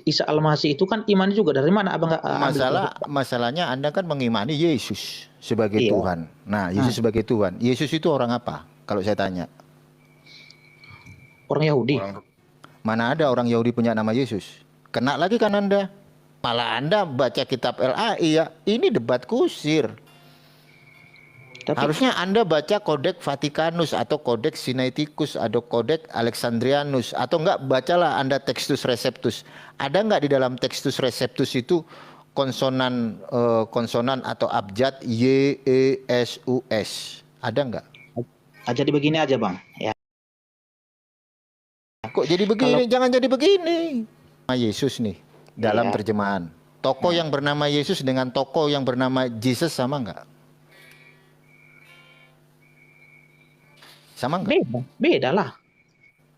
Isa Al-Masih itu kan iman juga. Dari mana abang nggak ambil? Masalahnya Anda kan mengimani Yesus sebagai Iya. Tuhan. Nah, Yesus sebagai Tuhan. Yesus itu orang apa? Kalau saya tanya. Orang Yahudi. Mana ada orang Yahudi punya nama Yesus? Kena lagi kan Anda? Malah Anda baca kitab LAI ya. Ini debat kusir. Tapi Harusnya Anda baca Kodeks Vatikanus atau Kodeks Sinaiticus atau Kodeks Alexandrianus, atau enggak bacalah Anda Textus Receptus. Ada enggak di dalam Textus Receptus itu konsonan atau abjad Y E S U S? Ada enggak? jadi begini aja bang. Ya. Kok jadi begini? Jangan jadi begini. Yesus nih dalam terjemahan. Tokoh yang bernama Yesus dengan tokoh yang bernama Jesus sama enggak? Sama enggak? Beda lah.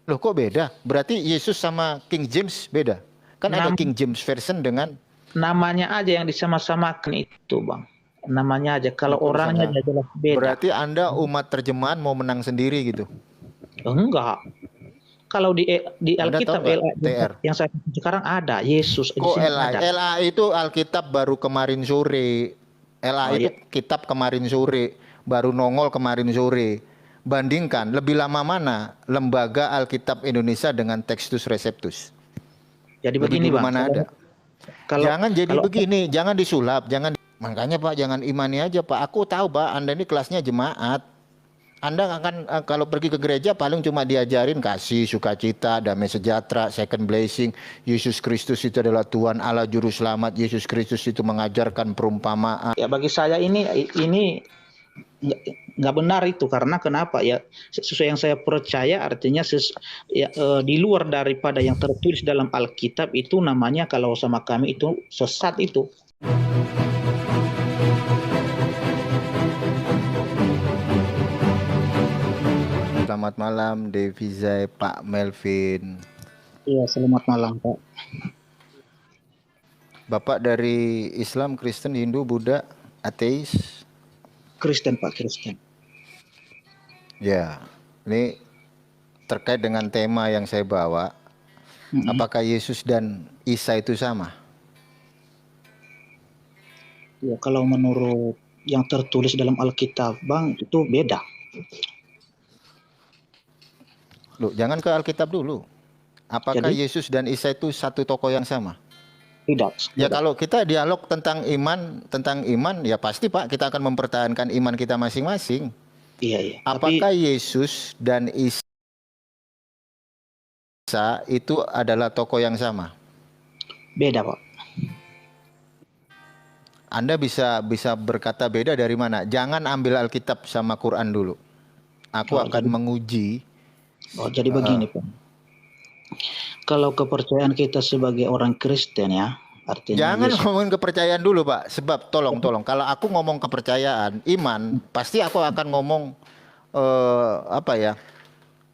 Loh kok beda? Berarti Yesus sama King James beda? Kan ada King James Version dengan... Namanya aja yang disama-samakan itu bang. Namanya aja. Kalau orangnya jelas beda. Berarti Anda umat terjemahan mau menang sendiri gitu? Enggak. Kalau di Alkitab yang saya sekarang ada Yesus. Kok LA itu Alkitab baru kemarin sore. LA itu kitab kemarin sore. Baru nongol kemarin sore. Bandingkan lebih lama mana Lembaga Alkitab Indonesia dengan Textus Receptus? Jadi begini bang. Mana ada? Jangan jadi begini, jangan disulap, jangan. Makanya Pak jangan imani aja Pak. Aku tahu Pak, Anda ini kelasnya jemaat. Anda akan kalau pergi ke gereja paling cuma diajarin kasih, sukacita, damai sejahtera, second blessing. Yesus Kristus itu adalah Tuhan Allah Juru Selamat. Yesus Kristus itu mengajarkan perumpamaan. Ya bagi saya ini nggak benar itu, karena kenapa ya, sesuai yang saya percaya artinya di luar daripada yang tertulis dalam Alkitab itu namanya kalau sama kami itu sesat itu. Selamat malam Devizai, Pak Melvin. Iya, selamat malam Pak. Bapak dari Islam, Kristen, Hindu, Buddha, ateis? Kristen Pak, Kristen. Ya, ini terkait dengan tema yang saya bawa. Apakah Yesus dan Isa itu sama? Ya, kalau menurut yang tertulis dalam Alkitab, Bang, itu beda. Loh, jangan ke Alkitab dulu. Apakah Yesus dan Isa itu satu tokoh yang sama? Tidak. Ya kalau kita dialog tentang iman ya pasti Pak kita akan mempertahankan iman kita masing-masing. Iya. Apakah Yesus dan Isa itu adalah tokoh yang sama? Beda Pak. Anda bisa berkata beda dari mana? Jangan ambil Alkitab sama Quran dulu. Aku akan menguji. Jadi begini Pak. Kalau kepercayaan kita sebagai orang Kristen ya, artinya jangan ngomongin kepercayaan dulu Pak, sebab tolong kalau aku ngomong kepercayaan, iman, pasti aku akan ngomong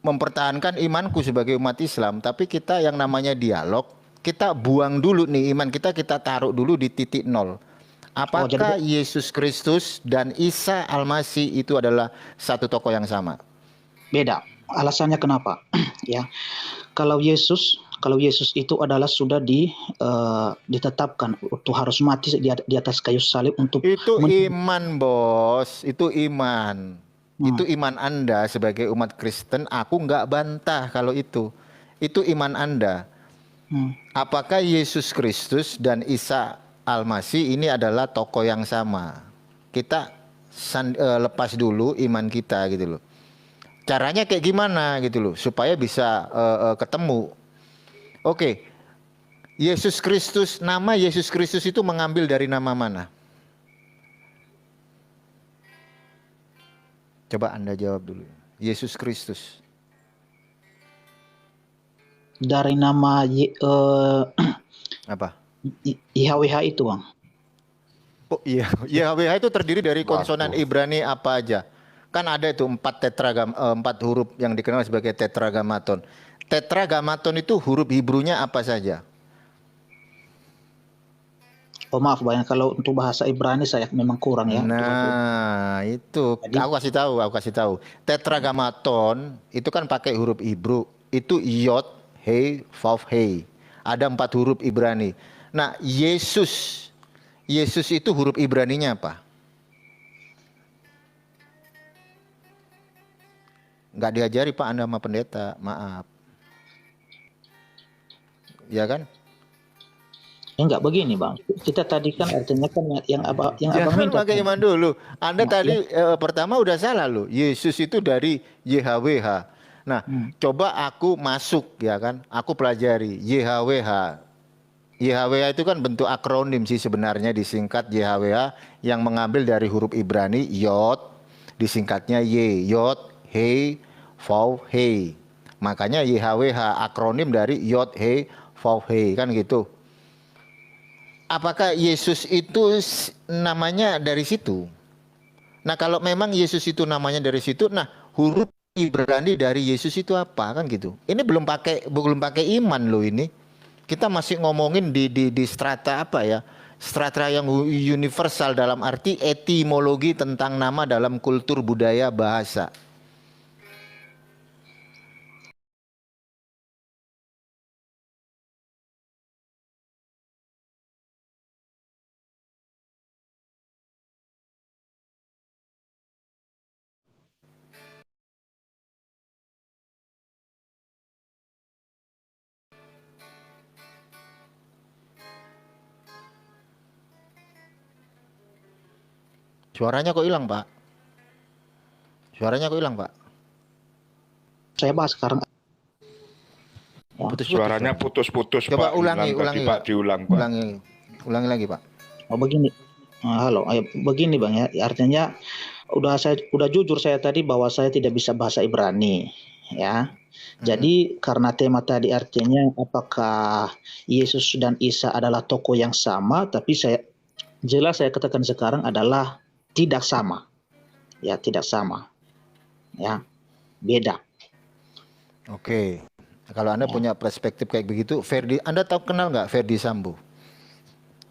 mempertahankan imanku sebagai umat Islam. Tapi kita yang namanya dialog, kita buang dulu nih iman kita taruh dulu di titik nol. Apakah Yesus Kristus dan Isa Al-Masih itu adalah satu tokoh yang sama? Beda. Alasannya kenapa? Ya, kalau Yesus itu adalah sudah ditetapkan untuk harus mati di atas kayu salib untuk itu iman bos, itu iman. Itu iman Anda sebagai umat Kristen. Aku nggak bantah kalau itu iman Anda. Apakah Yesus Kristus dan Isa Al-Masih ini adalah tokoh yang sama? Kita lepas dulu iman kita gitu loh. Caranya kayak gimana gitu loh supaya bisa ketemu. Oke. Yesus Kristus, nama Yesus Kristus itu mengambil dari nama mana? Coba Anda jawab dulu. Yesus Kristus. Dari nama apa? YHWH itu, Bang. Oh iya, YHWH itu terdiri dari konsonan Ibrani apa aja? Kan ada itu 4 huruf yang dikenal sebagai tetragamaton. Tetragamaton itu huruf Hebrunya apa saja? Oh maaf Bang, kalau untuk bahasa Ibrani saya memang kurang ya. Nah itu aku kasih tahu. Tetragamaton itu kan pakai huruf Hebru. Itu Yod, He, Vav, He. Ada 4 huruf Ibrani. Nah, Yesus itu huruf Ibraninya apa? Nggak diajari Pak Anda sama pendeta, maaf. Ya kan? Enggak begini Bang. Kita tadi kan artinya kan yang abang Jangan minta pakai kan. iman dulu. Anda Nah, tadi pertama udah salah loh. Yesus itu dari YHWH. Nah, coba aku masuk ya kan. Aku pelajari YHWH. YHWH itu kan bentuk akronim sih sebenarnya, disingkat YHWH yang mengambil dari huruf Ibrani Yod, disingkatnya Y, Yod, He, Vav, He. Makanya YHWH akronim dari Yod, He, Vav, He, kan gitu. Apakah Yesus itu namanya dari situ? Nah, kalau memang Yesus itu namanya dari situ, nah huruf Ibrani dari Yesus itu apa kan gitu. Ini belum pakai iman loh ini. Kita masih ngomongin di strata apa ya? Strata yang universal dalam arti etimologi tentang nama dalam kultur budaya bahasa. Suaranya kok hilang, Pak? Suaranya kok hilang, Pak? saya bahas sekarang. Putus-putus. Suaranya putus-putus, Coba Pak. ulangi, Hilang ulangi, tadi, Pak. Diulang, Pak. Ulangi lagi, Pak. Oh begini. Halo, begini Bang ya. Artinya udah jujur saya tadi bahwa saya tidak bisa bahasa Ibrani, ya. Jadi karena tema tadi artinya apakah Yesus dan Isa adalah tokoh yang sama, tapi saya katakan sekarang adalah tidak sama. Ya, tidak sama. Ya, beda. Oke. Kalau Anda punya perspektif kayak begitu, Anda kenal nggak Ferdi Sambo?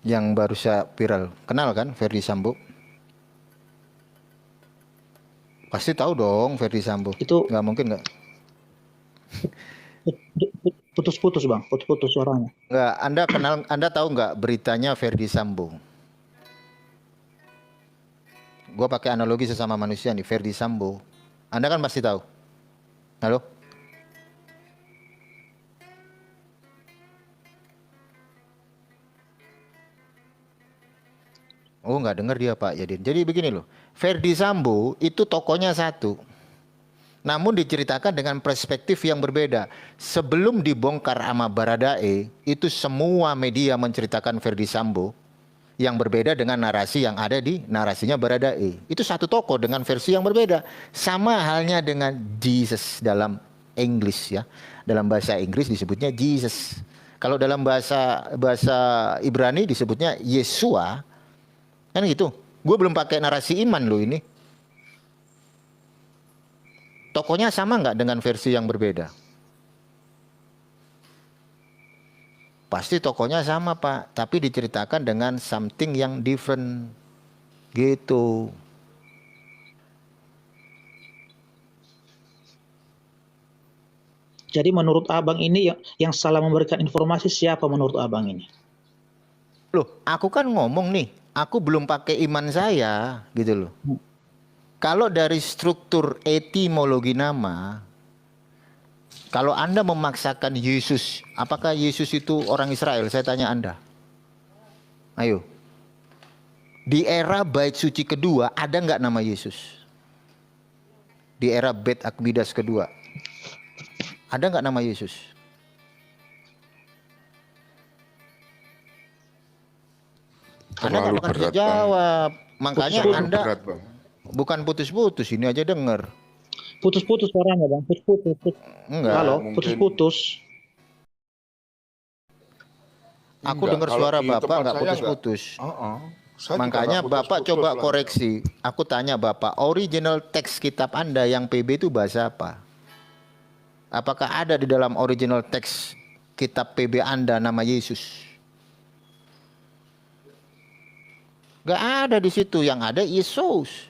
Yang baru saya viral. Kenal kan Ferdi Sambo? Pasti tahu dong Ferdi Sambo. Itu nggak mungkin nggak? putus-putus Bang, putus-putus suaranya. Nggak, Anda tahu nggak beritanya Ferdi Sambo? Gua pakai analogi sesama manusia nih, Ferdi Sambo. Anda kan pasti tahu. Halo? Oh, nggak dengar dia Pak Yadin. Jadi begini loh, Ferdi Sambo itu tokonya satu. Namun diceritakan dengan perspektif yang berbeda. Sebelum dibongkar sama Baradae, itu semua media menceritakan Ferdi Sambo yang berbeda dengan narasi yang ada di narasinya Baradae. Itu satu tokoh dengan versi yang berbeda. Sama halnya dengan Jesus dalam English ya. Dalam bahasa Inggris disebutnya Jesus. Kalau dalam bahasa Ibrani disebutnya Yesua. Kan gitu. Gue belum pakai narasi iman loh ini. Tokohnya sama nggak dengan versi yang berbeda? Pasti tokohnya sama Pak, tapi diceritakan dengan something yang different. Gitu. Jadi menurut Abang ini yang salah memberikan informasi siapa menurut Abang ini? Loh, aku kan ngomong nih, aku belum pakai iman saya, gitu loh. Kalau dari struktur etimologi nama, kalau Anda memaksakan Yesus, apakah Yesus itu orang Israel? Saya tanya Anda. Ayo. Di era Bait Suci kedua, ada nggak nama Yesus? Di era Bait Akmidas kedua, ada nggak nama Yesus? Anda nggak bakal bisa jawab. Makanya Anda bukan putus-putus, ini aja denger. Putus-putus suaranya Bang, putus-putus. Enggak. Halo, putus-putus. Aku dengar suara Bapak nggak putus-putus. Makanya Bapak coba koreksi. Aku tanya Bapak, original teks kitab Anda yang PB itu bahasa apa? Apakah ada di dalam original teks kitab PB Anda nama Yesus? Gak ada di situ, yang ada Yesus.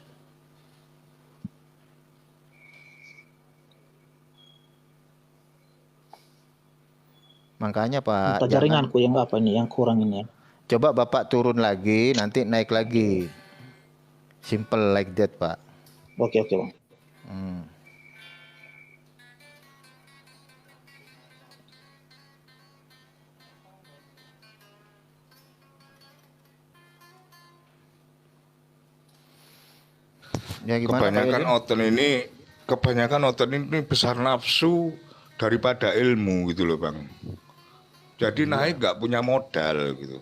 Makanya Pak, Entah jangan. jaringanku yang apa ini, yang kurang ini ya. Coba Bapak turun lagi, nanti naik lagi. Simple like that Pak. Oke, oke Bang. Ya gimana Pak Yudin? Kebanyakan otot ini besar nafsu daripada ilmu gitu loh Bang. Jadi naik nggak punya modal gitu.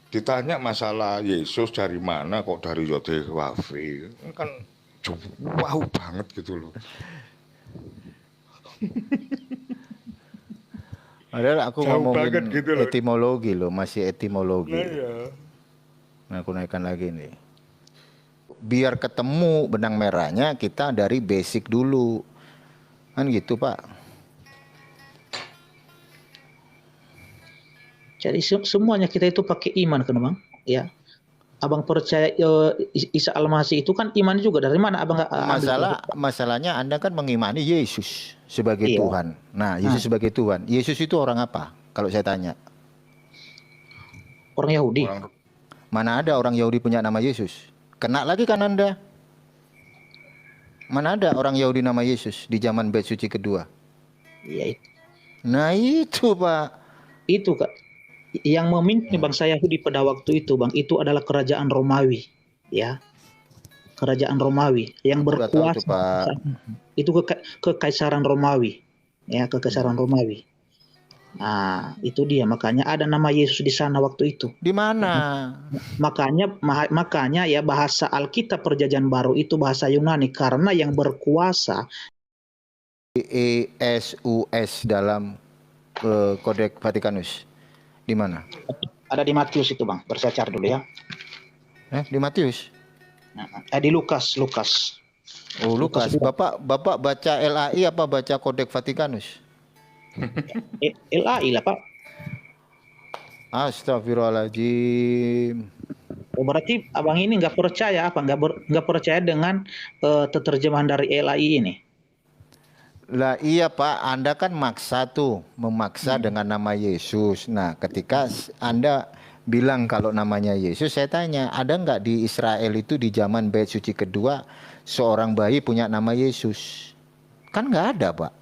Ditanya masalah Yesus dari mana, kok dari Yode Wafi, kan wow banget gitu loh. Padahal aku Jauh ngomongin banget gitu loh. etimologi loh, masih etimologi. Nah, ya. Nah, aku naikkan lagi nih. Biar ketemu benang merahnya, kita dari basic dulu. Kan gitu Pak. Jadi semuanya kita itu pakai iman kan Bang? Ya. Abang percaya Isa Al-Masih itu kan iman juga. Dari mana Abang ambil? Masalahnya Anda kan mengimani Yesus sebagai Iya. Tuhan. Nah, Yesus sebagai Tuhan. Yesus itu orang apa? Kalau saya tanya. Orang Yahudi. Mana ada orang Yahudi punya nama Yesus? Kena lagi kan Anda? Mana ada orang Yahudi nama Yesus di zaman Bait Suci kedua? Iya itu. Nah itu Pak. Itu Kak. Yang memimpin bangsa Yahudi pada waktu itu Bang, itu adalah kerajaan Romawi. Ya. Kerajaan Romawi yang berkuasa. Tahu, Pak. Itu kekaisaran Romawi. Ya, kekaisaran Romawi. Nah, itu dia. Makanya ada nama Yesus di sana waktu itu. Di mana? Makanya ya bahasa Alkitab Perjanjian Baru itu bahasa Yunani karena yang berkuasa ESUS dalam Kodeks Vatikanus. Di mana? ada di Matius itu Bang. Bersecar dulu ya. Di Matius? Di Lukas. Oh, Lukas. Bapak baca LAI apa baca Kodeks Vatikanus? LAI lah Pak. Astagfirullahaladzim. Oh, berarti abang ini nggak percaya apa? Nggak percaya dengan terjemahan dari LAI ini? Lah iya Pak, Anda kan memaksa dengan nama Yesus. Nah, ketika Anda bilang kalau namanya Yesus, saya tanya, ada nggak di Israel itu di zaman Bait Suci kedua seorang bayi punya nama Yesus? Kan nggak ada Pak.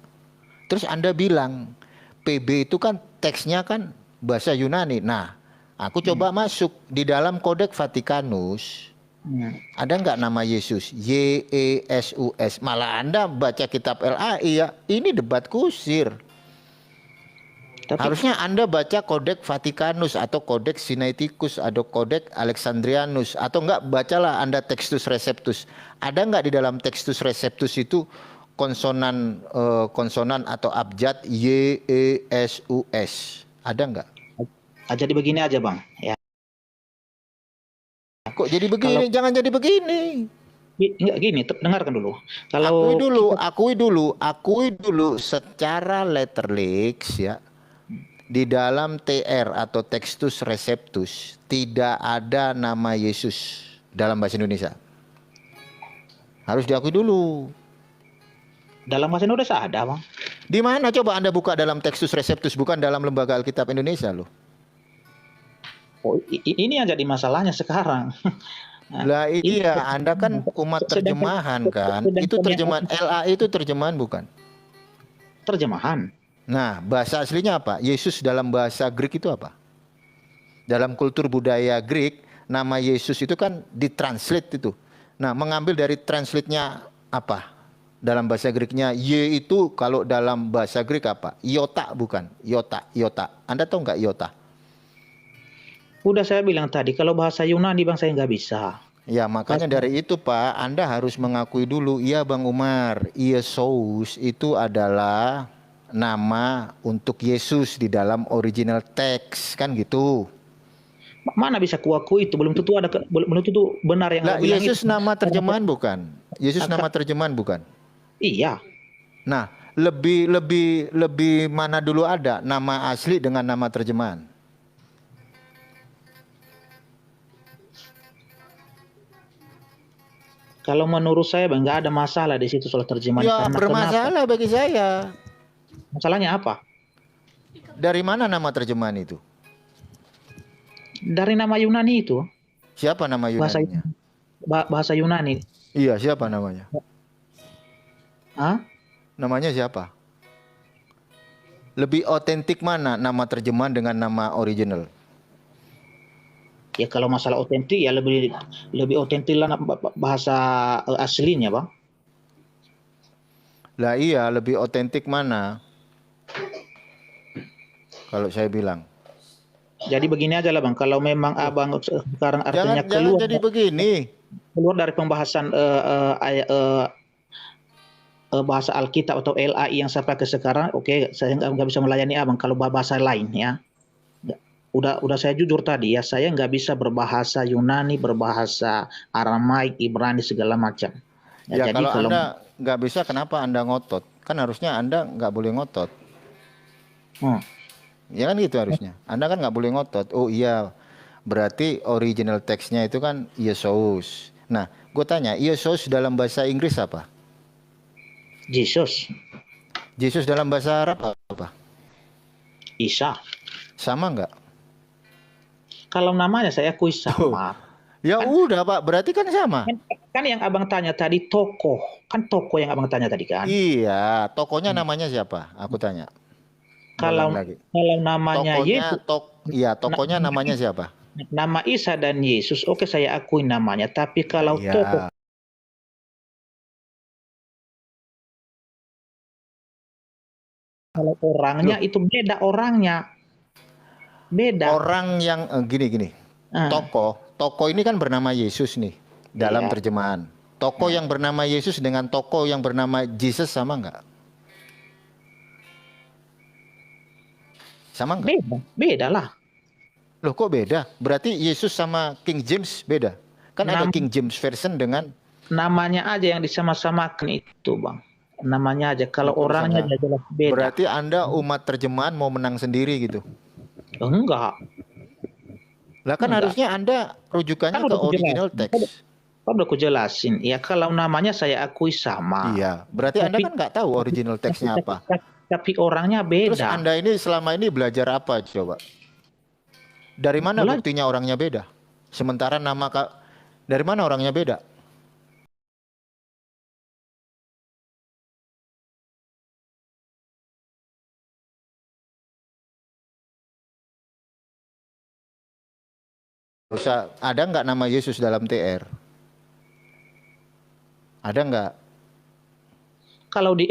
Terus Anda bilang PB itu kan teksnya kan bahasa Yunani. Nah, aku coba masuk di dalam Kodeks Vatikanus. Ada nggak nama Yesus? YESUS. Malah Anda baca kitab LAI ya. Ini debat kusir. Harusnya Anda baca Kodeks Vatikanus atau Kodeks Sinaiticus atau Kodeks Alexandrianus, atau enggak bacalah Anda Textus Receptus. Ada enggak di dalam Textus Receptus itu konsonan atau abjad YESUS? Ada enggak? Jadi begini aja Bang ya. Kok jadi begini? Jangan jadi begini. Enggak gini, dengarkan dulu. Akui dulu secara letterlix ya. Di dalam TR atau Textus Receptus tidak ada nama Yesus dalam bahasa Indonesia. Harus diakui dulu. Dalam bahasa Indonesia ada, Bang. Di mana coba Anda buka dalam Textus Receptus, bukan dalam Lembaga Alkitab Indonesia loh. Oh, ini yang jadi masalahnya sekarang. Lah iya, Anda kan umat terjemahan kan. Itu terjemahan LAI itu terjemahan bukan? Terjemahan. Nah, bahasa aslinya apa? Yesus dalam bahasa Greek itu apa? Dalam kultur budaya Greek, nama Yesus itu kan ditranslate itu. Nah, mengambil dari translate-nya apa? Dalam bahasa Greeknya Y itu kalau dalam bahasa Greek apa? Iota bukan? Iota. Anda tahu nggak iota? Udah saya bilang tadi, kalau bahasa Yunani Bang saya nggak bisa. Ya makanya dari itu Pak, Anda harus mengakui dulu, iya Bang Umar, Yesus itu adalah nama untuk Yesus di dalam original teks, kan gitu. Mana bisa kuakui itu? Belum tentu benar yang lah, Yesus itu. Nama terjemahan bukan? Yesus nama terjemahan bukan? Iya. Nah, lebih mana dulu ada nama asli dengan nama terjemahan? Kalau menurut saya Bang nggak ada masalah di situ soal terjemahan. Ya bermasalah bagi saya. Masalahnya apa? Dari mana nama terjemahan itu? Dari nama Yunani itu, Siapa nama bahasa Yunaninya? bahasa Yunani. Iya, siapa namanya? Hah? Namanya siapa? Lebih otentik mana nama terjemahan dengan nama original? Ya kalau masalah otentik ya lebih lebih otentik lah bahasa aslinya, Bang. Lah iya, lebih otentik mana? Kalau saya bilang. Jadi begini aja lah, Bang. Kalau memang Abang sekarang artinya Jangan jadi begini. keluar dari pembahasan bahasa Alkitab atau LAI yang saya pakai sekarang, oke, saya nggak bisa melayani Abang kalau bahasa lain ya. Udah saya jujur tadi ya, saya nggak bisa berbahasa Yunani, berbahasa Aramaik, Ibrani segala macam. Ya, Jadi kalau Anda nggak bisa, kenapa Anda ngotot? Kan harusnya Anda nggak boleh ngotot. Ya kan gitu harusnya. Anda kan nggak boleh ngotot. Oh iya, berarti original teksnya itu kan Yesus. Nah, gue tanya, Yesus dalam bahasa Inggris apa? Yesus, Yesus dalam bahasa Arab apa? Isa. Sama nggak? Kalau namanya saya akui sama. Ya udah Pak, berarti kan sama. Kan yang Abang tanya tadi tokoh, kan tokoh yang Abang tanya tadi kan. Iya, tokonya namanya siapa? Aku tanya. Kalau Lagi. namanya Tokonya, Yesus, tokonya namanya siapa? nama Isa dan Yesus, oke saya akui namanya. Tapi kalau Iya. tokoh, kalau orangnya itu beda orangnya. Beda. Orang yang gini. Tokoh ini kan bernama Yesus nih dalam Iya. terjemahan. Tokoh yang bernama Yesus dengan tokoh yang bernama Jesus sama nggak? Sama nggak? Beda lah. Loh kok beda? Berarti Yesus sama King James beda? Kan ada King James version dengan namanya aja yang disama-samakan itu, Bang. Namanya aja. Kalau orangnya jelas beda. Berarti Anda umat terjemahan mau menang sendiri gitu? Enggak. Lah kan harusnya Anda rujukannya ke original text. Kan udah aku jelasin. Ya kalau namanya saya akui sama. Iya, berarti Anda kan nggak tahu original text-nya apa. Tapi orangnya beda. Terus Anda ini selama ini belajar apa coba? Dari mana buktinya orangnya beda? Sementara dari mana orangnya beda? Ada nggak nama Yesus dalam TR? Ada nggak? Kalau di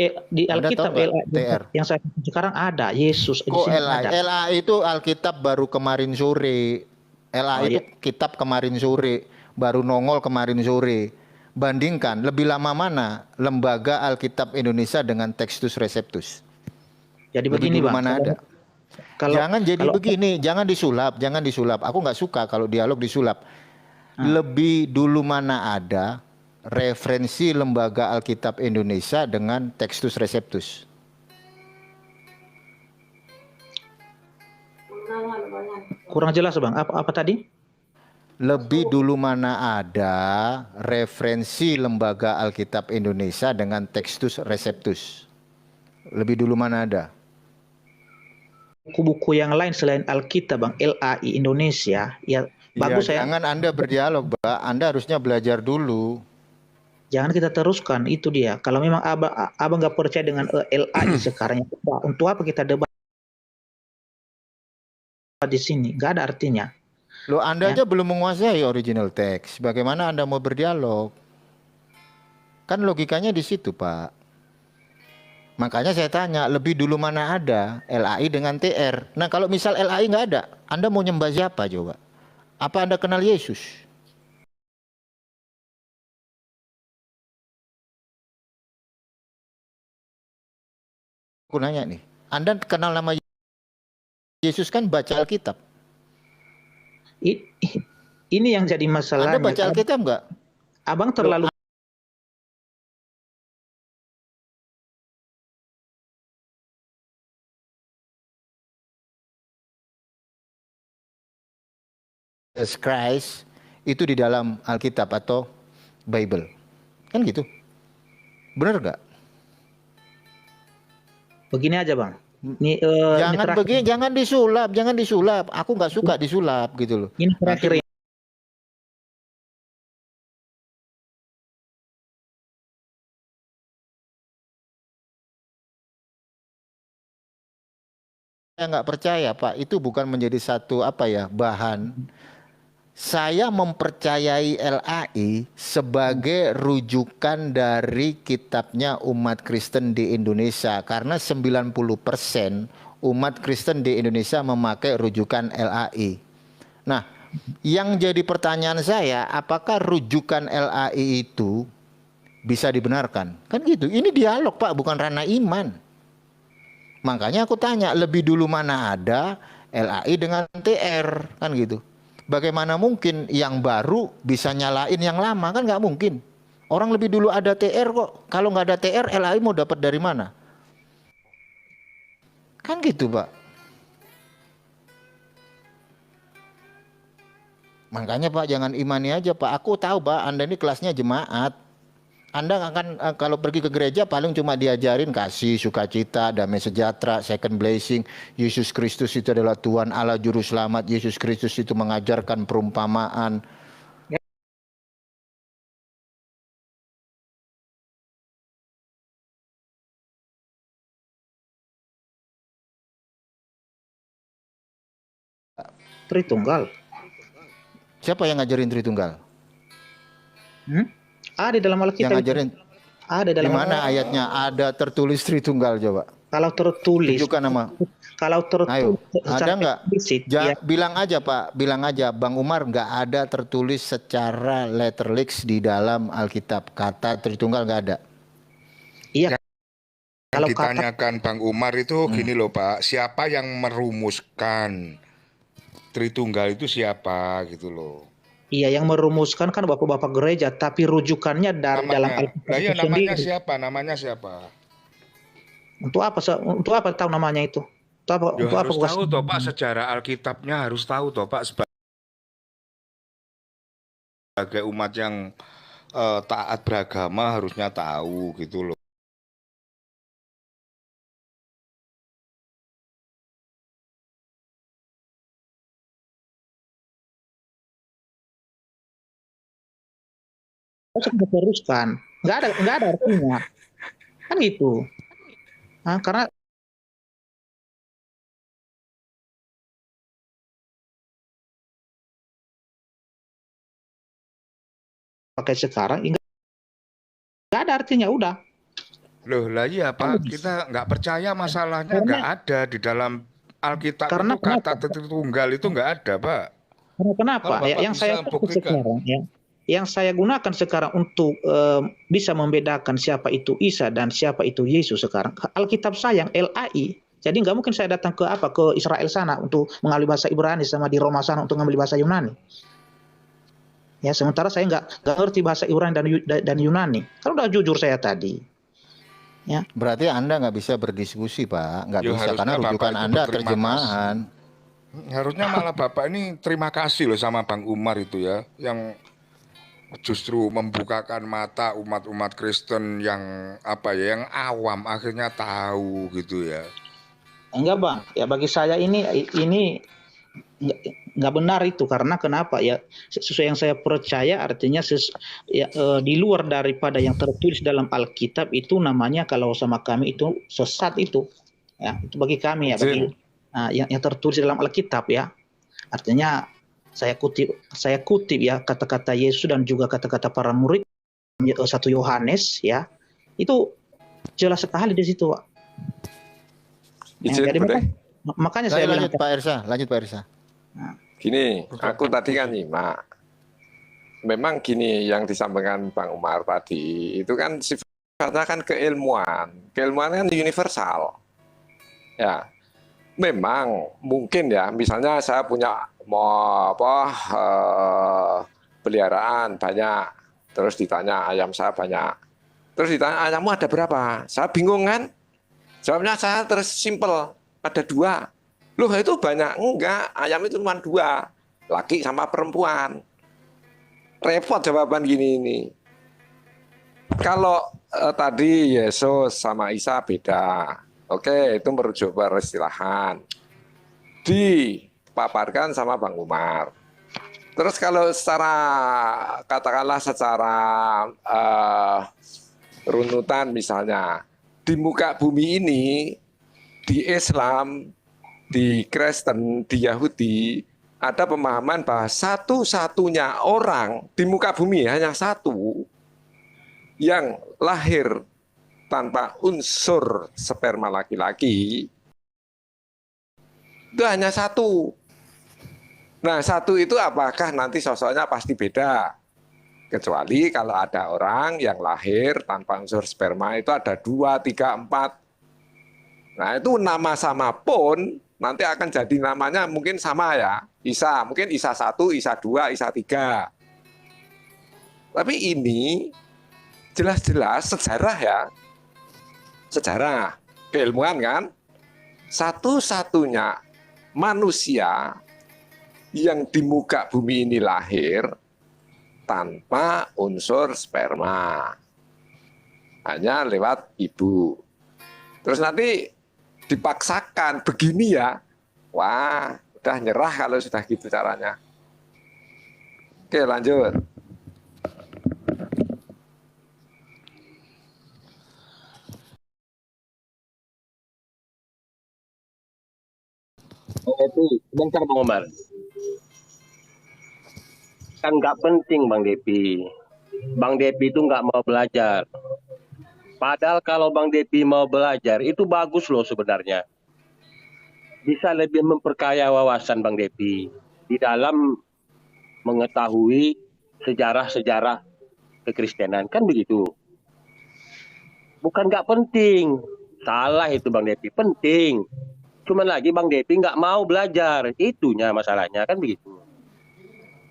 Alkitab TR yang saya sekarang ada Yesus. Kok LA itu Alkitab baru kemarin sore. LA itu kitab kemarin sore, baru nongol kemarin sore. Bandingkan lebih lama mana Lembaga Alkitab Indonesia dengan Textus Receptus? Jadi begini Bang. Mana ada? Jangan jadi begini, jangan disulap. Aku nggak suka kalau dialog disulap. Lebih dulu mana ada referensi Lembaga Alkitab Indonesia dengan Textus Receptus? Kurang jelas Bang, apa tadi? Lebih dulu mana ada referensi Lembaga Alkitab Indonesia dengan Textus Receptus? Lebih dulu mana ada? Buku-buku yang lain selain Alkitab Bang, LAI Indonesia, ya bagus ya. Jangan Anda berdialog, Mbak. Anda harusnya belajar dulu. Jangan kita teruskan, itu dia. Kalau memang abang nggak percaya dengan LAI sekarang, untuk apa kita debat di sini? Nggak ada artinya. Loh, Anda aja belum menguasai original text. Bagaimana Anda mau berdialog? Kan logikanya di situ, Pak. Makanya saya tanya, lebih dulu mana ada LAI dengan TR? Nah, kalau misal LAI nggak ada, Anda mau nyembah siapa coba? Apa Anda kenal Yesus? Aku nanya nih, Anda kenal nama Yesus kan baca Alkitab? Ini yang jadi masalah. Anda baca Alkitab nggak? Abang terlalu Jesus Christ itu di dalam Alkitab atau Bible, kan gitu? Benar nggak? Begini aja Bang, Jangan begini, jangan disulap. Aku nggak suka disulap gitu loh. Ini terakhir. Saya nggak percaya, Pak. Itu bukan menjadi satu bahan. Saya mempercayai LAI sebagai rujukan dari kitabnya umat Kristen di Indonesia. Karena 90% umat Kristen di Indonesia memakai rujukan LAI. Nah, yang jadi pertanyaan saya, apakah rujukan LAI itu bisa dibenarkan? Kan gitu. Ini dialog, Pak, bukan ranah iman. Makanya aku tanya, lebih dulu mana ada LAI dengan TR, kan gitu. Bagaimana mungkin yang baru bisa nyalain yang lama? Kan nggak mungkin. Orang lebih dulu ada TR kok. Kalau nggak ada TR, LAI mau dapat dari mana? Kan gitu, Pak. Makanya Pak, jangan imani aja, Pak. Aku tahu, Pak, Anda ini kelasnya jemaat. Anda akan kalau pergi ke gereja paling cuma diajarin kasih, sukacita, damai sejahtera, second blessing. Yesus Kristus itu adalah Tuhan Allah Juru Selamat. Yesus Kristus itu mengajarkan perumpamaan. Tritunggal. Siapa yang ngajarin Tritunggal? Ada dalam Alkitab. Yang ngajarin? Ada dalam. Di mana ayatnya ada tertulis Tritunggal coba? Kalau tertulis. Tunjukkan nama. Kalau tertulis. Ayo, ada nggak? Ya. Bilang aja Pak, bilang aja Bang Umar nggak ada tertulis secara letterlix di dalam Alkitab. Kata Tritunggal nggak ada. Iya. Kalau ditanyakan Bang Umar itu gini loh Pak, siapa yang merumuskan Tritunggal itu siapa gitu loh. Iya, yang merumuskan kan bapak-bapak gereja, tapi rujukannya dari dalam Alkitab. Nah, iya, namanya siapa? Namanya siapa? Untuk apa tahu namanya itu? Untuk harus apa tahu toh Pak, sejarah Alkitabnya harus tahu toh Pak, sebagai umat yang taat beragama harusnya tahu gitu loh. Teruskan, nggak ada artinya, kan gitu. Karena pakai sekarang nggak ada artinya, udah. Loh lah iya Pak, kita nggak percaya masalahnya nggak ada di dalam Alkitab itu kata Tritunggal itu nggak ada Pak. Karena kenapa? Yang saya sekarang yang saya gunakan sekarang untuk bisa membedakan siapa itu Isa dan siapa itu Yesus sekarang, Alkitab saya yang LAI. Jadi nggak mungkin saya datang ke Israel sana untuk mengambil bahasa Ibrani, sama di Roma sana untuk mengambil bahasa Yunani. Ya, sementara saya nggak ngerti bahasa Ibrani dan Yunani. Kalau udah jujur saya tadi. Ya. Berarti Anda nggak bisa berdiskusi Pak, nggak bisa karena rujukan Anda terjemahan. Harusnya malah Bapak ini terima kasih loh sama Bang Umar itu ya, yang justru membukakan mata umat-umat Kristen yang yang awam akhirnya tahu gitu ya. Enggak Bang, ya bagi saya ini nggak benar itu. Karena kenapa ya, sesuai yang saya percaya artinya di luar daripada yang tertulis dalam Alkitab itu namanya, kalau sama kami itu sesat itu ya, itu bagi kami ya, bagi yang tertulis dalam Alkitab ya, artinya saya kutip ya kata-kata Yesus dan juga kata-kata para murid 1 Yohanes ya, itu jelas sekali di situ Pak. Jadi makanya saya bilang lanjut Pak Irsa. Gini, aku tadi kan nyimak. Memang gini yang disampaikan Bang Umar tadi, itu kan sifatnya kan keilmuan. Keilmuan kan universal. Ya. Memang mungkin ya, misalnya saya punya peliharaan banyak, terus ditanya ayam saya banyak. Terus ditanya ayammu ada berapa? Saya bingung kan? Jawabnya saya terus simple, ada 2. Loh itu banyak? Enggak, ayam itu cuma 2, laki sama perempuan. Repot jawaban gini ini. Kalau tadi Yesus sama Isa beda. Oke, itu merujuk peristilahan. Dipaparkan sama Bang Umar. Terus kalau secara, katakanlah secara runutan misalnya, di muka bumi ini, di Islam, di Kristen, di Yahudi, ada pemahaman bahwa satu-satunya orang di muka bumi, hanya satu, yang lahir tanpa unsur sperma laki-laki, itu hanya satu. Nah, satu itu apakah nanti sosoknya pasti beda? Kecuali kalau ada orang yang lahir tanpa unsur sperma itu ada 2, 3, 4. Nah, itu nama sama pun nanti akan jadi namanya mungkin sama ya. Isa, mungkin Isa 1, Isa 2, Isa 3. Tapi ini jelas-jelas sejarah ya. Sejarah, keilmuan kan. Satu-satunya manusia yang di muka bumi ini lahir tanpa unsur sperma. Hanya lewat ibu. Terus nanti dipaksakan begini ya. Wah, udah nyerah kalau sudah gitu caranya. Oke, lanjut. Itu bentar Bang Omar. Kan nggak penting Bang Depi. Bang Depi itu nggak mau belajar. Padahal kalau Bang Depi mau belajar itu bagus loh sebenarnya. Bisa lebih memperkaya wawasan Bang Depi di dalam mengetahui sejarah-sejarah kekristenan, kan begitu. Bukan nggak penting. Salah itu Bang Depi, penting. Cuman lagi Bang Depi nggak mau belajar. Itunya masalahnya, kan begitu.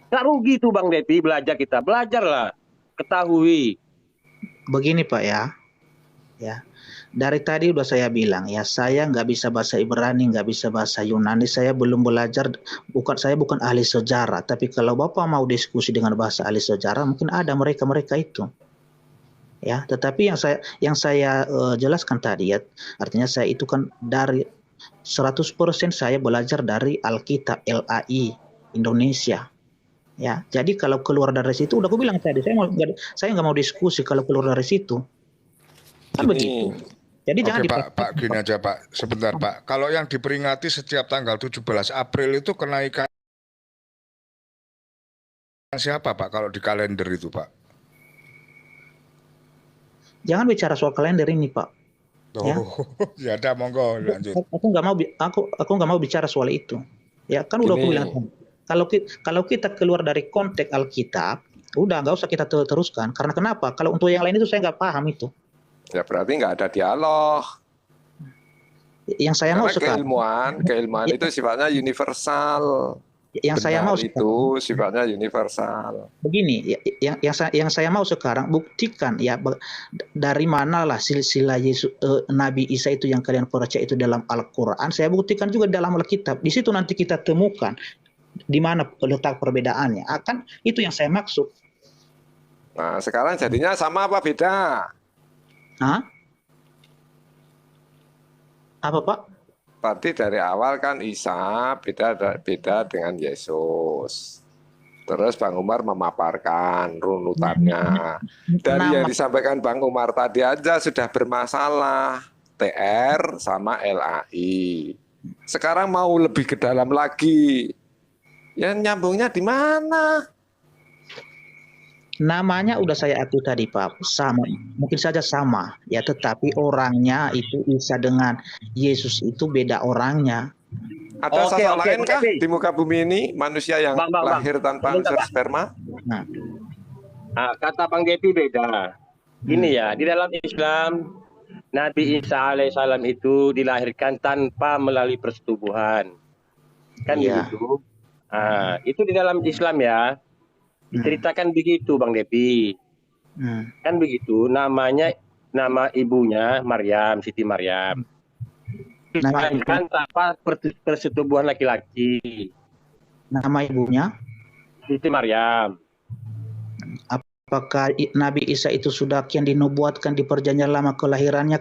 Nggak rugi tuh Bang Depi belajar kita. Belajarlah. Ketahui. Begini Pak ya. Dari tadi udah saya bilang ya, saya nggak bisa bahasa Ibrani, nggak bisa bahasa Yunani, saya belum belajar, saya bukan ahli sejarah. Tapi kalau Bapak mau diskusi dengan bahasa ahli sejarah, mungkin ada mereka itu. Ya, tetapi yang saya jelaskan tadi ya, artinya saya itu kan dari 100% saya belajar dari Alkitab LAI Indonesia. Ya, jadi kalau keluar dari situ, udah aku bilang tadi, saya nggak mau diskusi kalau keluar dari situ. Kan begitu. Jadi Oke, jangan Pak, gini aja Pak, sebentar Pak. Kalau yang diperingati setiap tanggal 17 April itu kenaikan siapa Pak kalau di kalender itu Pak? Jangan bicara soal kalender ini Pak. Ya, ya ada monggo lanjut. Aku nggak mau bicara soal itu. Ya kan udah aku bilang. Kalau kita keluar dari konteks Alkitab, udah nggak usah kita teruskan. Karena kenapa? Kalau untuk yang lain itu saya nggak paham itu. Ya berarti nggak ada dialog. Yang saya mau sekarang, keilmuan itu sifatnya universal. Yang saya mau itu sifatnya universal. Begini, yang saya mau sekarang buktikan ya dari manalah silsilah Yesus, Nabi Isa itu yang kalian percaya itu dalam Al-Quran. Saya buktikan juga dalam Alkitab. Di situ nanti kita temukan di mana letak perbedaannya. Akan itu yang saya maksud. Nah, sekarang jadinya sama apa beda? Hah? Apa Pak? Berarti dari awal kan Isa beda dengan Yesus. Terus Bang Umar memaparkan runutannya. Dari yang disampaikan Bang Umar tadi aja sudah bermasalah. TR sama LAI. Sekarang mau lebih ke dalam lagi. Yang nyambungnya di mana? Namanya udah saya atur tadi Pak, sama, mungkin saja sama, ya tetapi orangnya itu Isa dengan Yesus itu beda orangnya. Ada sosok lain kah di muka bumi ini manusia yang lahir tanpa unsur sperma? Nah, kata Bang Depi beda. Ini ya, di dalam Islam Nabi Isa alaihissalam itu dilahirkan tanpa melalui persetubuhan, kan begitu? Nah, itu di dalam Islam ya. Diceritakan begitu Bang Depi. Kan begitu, nama ibunya Maryam, Siti Maryam. Dilahirkan tanpa persetubuhan laki-laki. Nama ibunya? Siti Maryam. Apa apakah Nabi Isa itu sudah kian dinubuatkan di perjanjian lama, kelahirannya,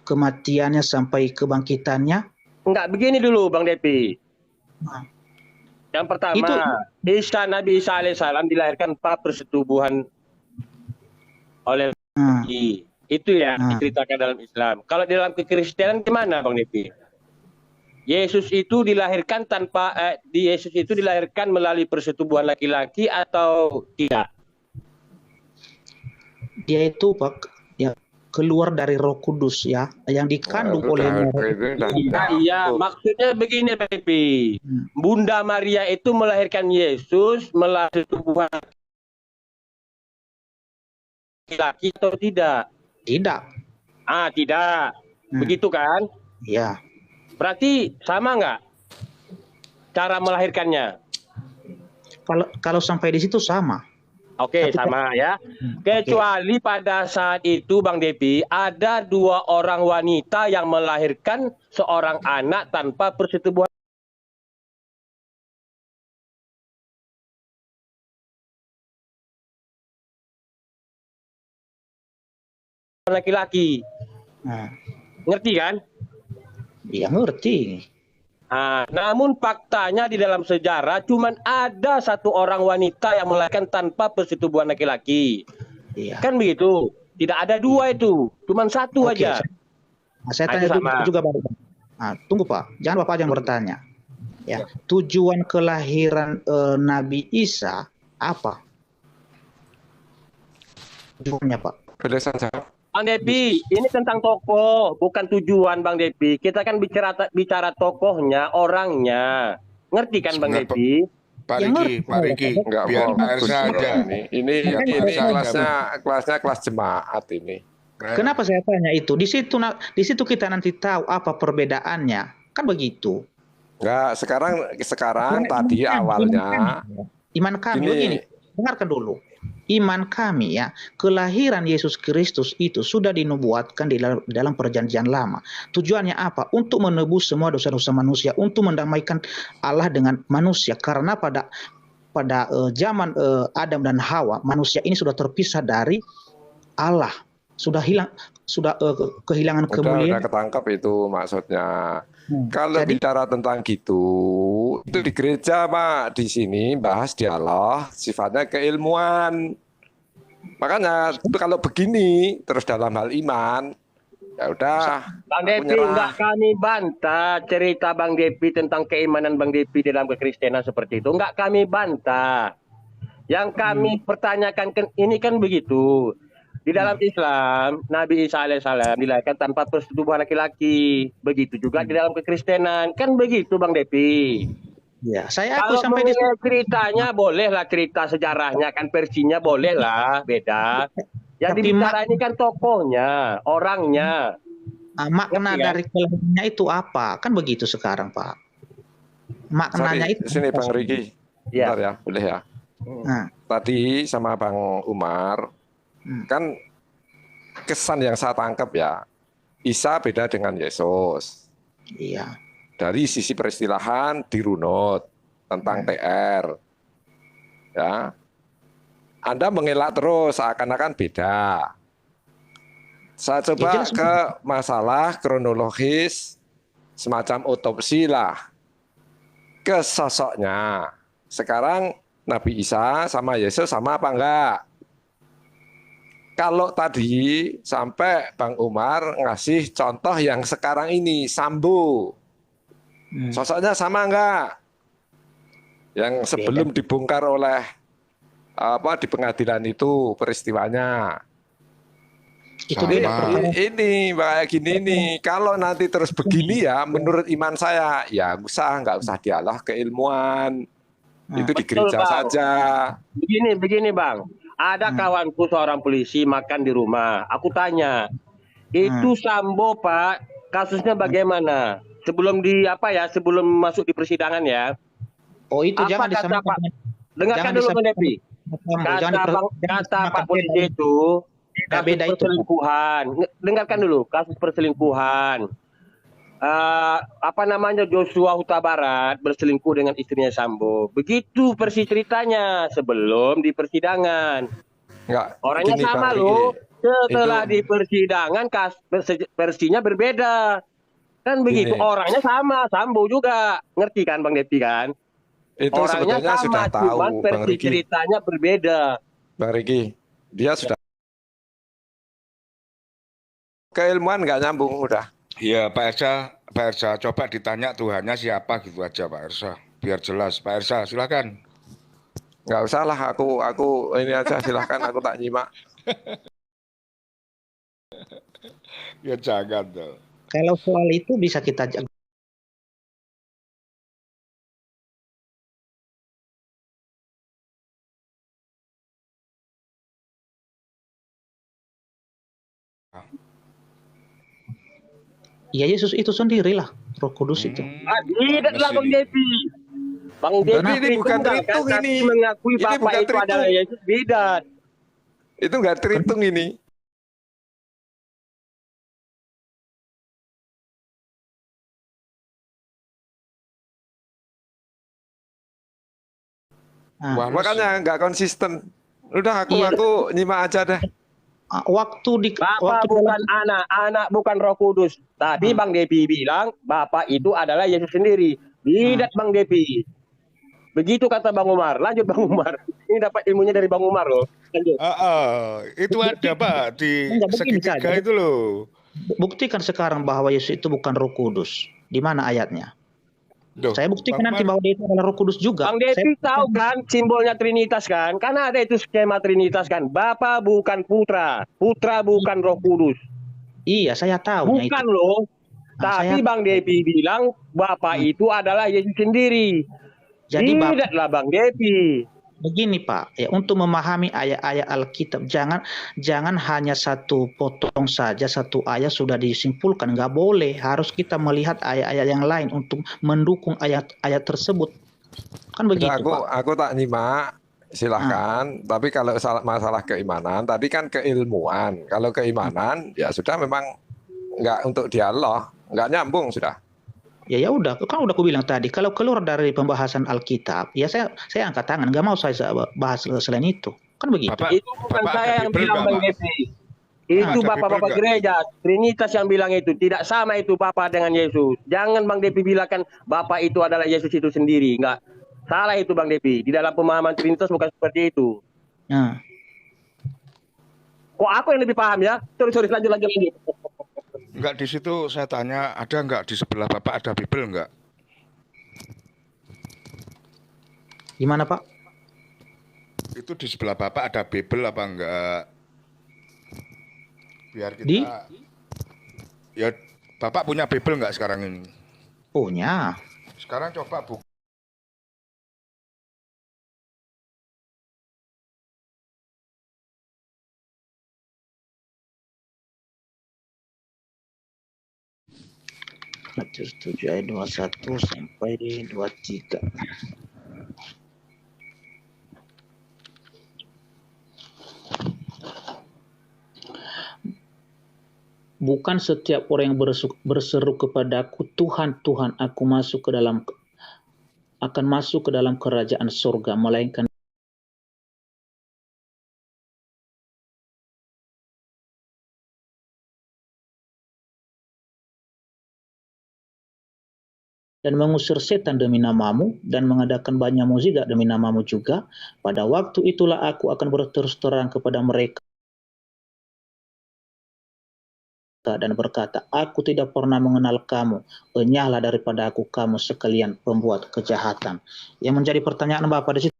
kematiannya sampai kebangkitannya? Enggak, begini dulu Bang Depi. Nah, Yang pertama, itu Nabi Isa alaihissalam dilahirkan tanpa persetubuhan oleh laki. Itu ya diceritakan dalam Islam. Kalau di dalam kekristenan gimana Bang Depi? Yesus itu dilahirkan Yesus itu dilahirkan melalui persetubuhan laki-laki atau tidak? dia itu Pak, ya, keluar dari Roh Kudus ya, yang dikandung oleh Iya, maksudnya begini Bang Depi. Bunda Maria itu melahirkan Yesus melalui persetubuhan laki-laki atau tidak? Tidak. Tidak. Begitu kan? Ya. Berarti sama nggak cara melahirkannya? Kalau sampai di situ sama. Oke, sama ya. Kecuali pada saat itu Bang Depi ada 2 orang wanita yang melahirkan seorang anak tanpa persetubuhan laki-laki. Ngerti kan? Iya, ngerti. Namun faktanya di dalam sejarah cuman ada 1 orang wanita yang melahirkan tanpa persetubuhan laki-laki. Iya. Kan begitu? Tidak ada 2 itu, cuman 1 aja. Saya tanya juga Pak. Tunggu Pak, jangan Bapak yang bertanya. Ya, tujuan kelahiran Nabi Isa apa? Tujuannya Pak? Boleh saja. Bang Depi, ini tentang tokoh, bukan tujuan Bang Depi. Kita kan bicara tokohnya, orangnya. Ngerti kan Bang Depi? Pak Riki, Enggak, biar Pak Ersa aja. Ini kelasnya kelas jemaat ini. Kenapa saya tanya itu? Di situ kita nanti tahu apa perbedaannya. Kan begitu. Enggak, sekarang tadi awalnya iman kami begini. Dengarkan dulu. Iman kami ya, kelahiran Yesus Kristus itu sudah dinubuatkan di dalam perjanjian lama. Tujuannya apa? Untuk menebus semua dosa-dosa manusia, untuk mendamaikan Allah dengan manusia. Karena pada zaman Adam dan Hawa, manusia ini sudah terpisah dari Allah. Sudah kehilangan kemuliaan. Udah ketangkap itu maksudnya. Kalau bicara tentang gitu, itu di gereja Pak, di sini bahas dialog, sifatnya keilmuan. Makanya kalau begini terus dalam hal iman, ya udah. Bang Depi, enggak kami bantah cerita Bang Depi tentang keimanan Bang Depi dalam kekristenan seperti itu. Enggak kami bantah. Yang kami pertanyakan ini kan begitu. Di dalam Islam, Nabi Isa alaihissalam dilahirkan tanpa persetubuhan laki-laki. Begitu juga di dalam kekristenan. Kan begitu Bang Depi. Ya, saya aku Kalau sampai di ceritanya bolehlah, cerita sejarahnya kan versinya bolehlah, beda. Yang dibicara ini kan tokohnya, orangnya. Makna dari kelahirannya itu apa? Kan begitu sekarang Pak. Maknanya itu. Sini Bang Riki. Bentar ya, boleh ya. Tadi sama Bang Umar, kan kesan yang saya tangkap ya, Isa beda dengan Yesus. Iya. Dari sisi peristilahan dirunut tentang TR. Ya. Anda mengelak terus seakan-akan beda. Saya coba ke masalah kronologis semacam otopsi lah ke sosoknya. Sekarang Nabi Isa sama Yesus sama apa enggak? Kalau tadi sampai Bang Umar ngasih contoh yang sekarang ini, Sambo. Sosoknya sama enggak? Yang sebelum dibongkar oleh di pengadilan itu peristiwanya. Itu dia. Ini kayak gini nih. Kalau nanti terus begini ya, menurut iman saya, ya nggak usah dialah keilmuan. Itu di gereja saja. Begini Bang. Ada kawanku seorang polisi makan di rumah. Aku tanya, itu Sambo Pak, kasusnya bagaimana? Sebelum sebelum masuk di persidangan ya. Oh itu jangan disamakan. Dengarkan dulu Bang Depi. Kata Pak polisi itu kasus perselingkuhan. Dengarkan dulu, kasus perselingkuhan. Joshua Huta Barat berselingkuh dengan istrinya Sambo. Begitu versi ceritanya sebelum di persidangan. Enggak, Orangnya gini, Bang sama Riki. loh. Setelah Itu di persidangan versinya berbeda. Kan begitu, gini, orangnya sama, Sambo juga. Ngerti kan Bang Depi kan? itu Orangnya sebetulnya sudah sama, cuman tahu, Bang versi Riki. ceritanya berbeda. Bang Riki, dia sudah keilmuan nggak nyambung udah. Iya, Pak Ersa, coba ditanya Tuhannya siapa gitu aja Pak Ersa, biar jelas. Pak Ersa, silakan. Nggak usah lah, aku ini aja silahkan aku tak nyimak. Ya jangan dong. Kalau soal itu bisa kita ya Yesus itu sendirilah Roh Kudus itu. Tidaklah Bang Depi. Bang Depi Tapi ini bukan tritung tapi ini. mengakui Ini Bapak bukan itu adalah tritung. Yesus, beda. Itu nggak terhitung ini. Nah, Wah, Makanya nggak konsisten. Udah Iya. aku nyimak aja deh. waktu di Bapak waktu bukan anak bukan Roh Kudus. Tadi Bang Depi bilang Bapak itu adalah Yesus sendiri. Tidak Bang Depi. Begitu kata Bang Umar. Lanjut Bang Umar. Ini dapat ilmunya dari Bang Umar loh. Lanjut. itu ada Pak di Enggak, begini segitiga saja. itu loh. Buktikan sekarang bahwa Yesus itu bukan Roh Kudus. Di mana ayatnya? Duh, Saya buktikan Bang nanti Umar, bahwa dia itu adalah Roh Kudus juga. Bang Depi Saya- tahu kan simbolnya Trinitas kan? Karena ada itu skema Trinitas kan. Bapa bukan Putra. Putra bukan Roh Kudus. Iya, saya tahu itu. Bukan loh. Nah, Tapi saya- Bang Depi bilang Bapak itu adalah Yesus sendiri. Jadi Bapak, Tidaklah Bang Depi. begini Pak, ya untuk memahami ayat-ayat Alkitab jangan hanya satu potong saja satu ayat sudah disimpulkan, nggak boleh. Harus kita melihat ayat-ayat yang lain untuk mendukung ayat-ayat tersebut. Kan begitu Udah, Pak. aku tak nyimak. Silahkan. Tapi kalau masalah keimanan, tadi kan keilmuan. Kalau keimanan, ya sudah memang nggak untuk dialog, nggak nyambung sudah. Ya udah, kan udah aku bilang tadi, kalau keluar dari pembahasan Alkitab, ya saya angkat tangan, nggak mau saya bahas selain itu. Kan begitu. Bapak, Itu bukan Bapak saya ada yang Bible bilang nggak, Bang Pak? Depi. Itu Ada bapak-bapak Bible nggak? gereja, Trinitas yang bilang itu. Tidak sama itu Bapak dengan Yesus. Jangan Bang Depi bilangkan Bapak itu adalah Yesus itu sendiri. Enggak. Salah itu Bang Depi. Di dalam pemahaman Trinitas bukan seperti itu. Nah, Kok aku yang lebih paham ya? Sorry, lanjut. Enggak, di situ saya tanya, ada enggak di sebelah Bapak ada Bible enggak? gimana Pak? Itu di sebelah Bapak ada Bible apa enggak? Biar kita Di? Ya, Bapak punya Bible enggak sekarang ini? Punya. Sekarang coba buka. Matius 7 ayat 21 sampai 23. Bukan setiap orang yang berseru kepadaku, Tuhan, Tuhan, aku akan masuk ke dalam kerajaan surga, melainkan dan mengusir setan demi namamu, dan mengadakan banyak mukjizat demi namamu juga. Pada waktu itulah aku akan berterus terang kepada mereka dan berkata, aku tidak pernah mengenal kamu, enyahlah daripada aku kamu sekalian pembuat kejahatan. Yang menjadi pertanyaan Bapak di situ,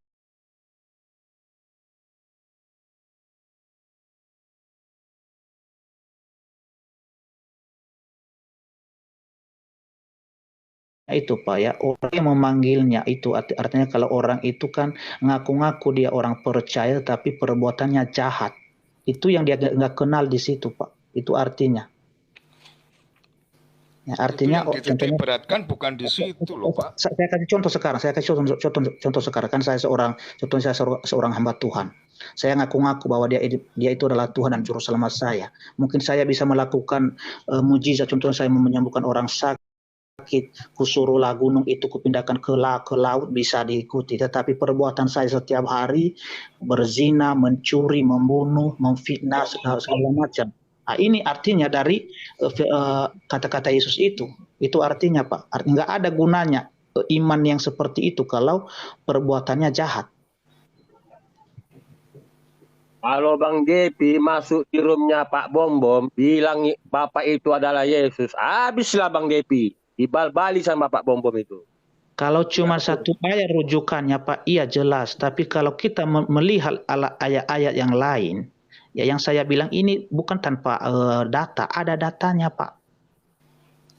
itu Pak ya, orang yang memanggilnya itu artinya kalau orang itu kan ngaku-ngaku dia orang percaya tapi perbuatannya jahat, itu yang dia nggak kenal di situ Pak, itu artinya. Ya, artinya Itu yang dititik beratkan bukan di situ loh Pak. Saya kasih contoh sekarang, contoh sekarang kan saya seorang hamba Tuhan. Saya ngaku-ngaku bahwa dia itu adalah Tuhan dan juru selamat saya. Mungkin saya bisa melakukan mujizat, contohnya saya menyembuhkan orang sakit, sakit, kusuruhlah gunung itu kupindahkan ke laut, bisa diikuti. Tetapi perbuatan saya setiap hari berzina, mencuri, membunuh, memfitnah, segala macam. Nah, ini artinya dari kata-kata Yesus itu. Itu artinya Pak, nggak ada gunanya iman yang seperti itu kalau perbuatannya jahat. Kalau Bang Depi masuk di roomnya Pak Bom bilang Bapak itu adalah Yesus, habislah Bang Depi. Dibal-bali sama Pak Bom itu. Kalau cuma satu ayat rujukannya Pak, iya jelas. Tapi kalau kita melihat ayat-ayat yang lain, ya yang saya bilang ini bukan tanpa data, ada datanya Pak.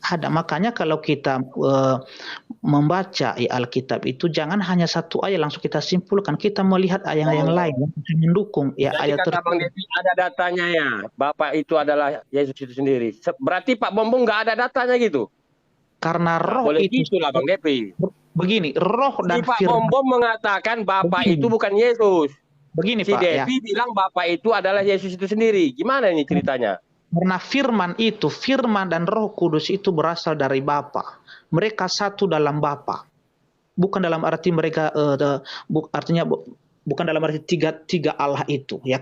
Ada, makanya kalau kita membaca Alkitab itu jangan hanya satu ayat langsung kita simpulkan, kita melihat ayat yang lain yang mendukung ya. Jadi ayat kata Bang Depi ada datanya ya, Bapak itu adalah Yesus itu sendiri. Berarti Pak Bom nggak ada datanya gitu? Karena roh boleh itu itulah Bang Depi. Begini, roh dan Pak firman. Bom mengatakan Bapak itu bukan Yesus. Begini si Pak Depi bilang Bapak itu adalah Yesus itu sendiri. Gimana ini ceritanya? Karena firman dan Roh Kudus itu berasal dari Bapa. Mereka satu dalam Bapa. Bukan dalam arti mereka artinya bukan dalam arti tiga Allah itu. Ya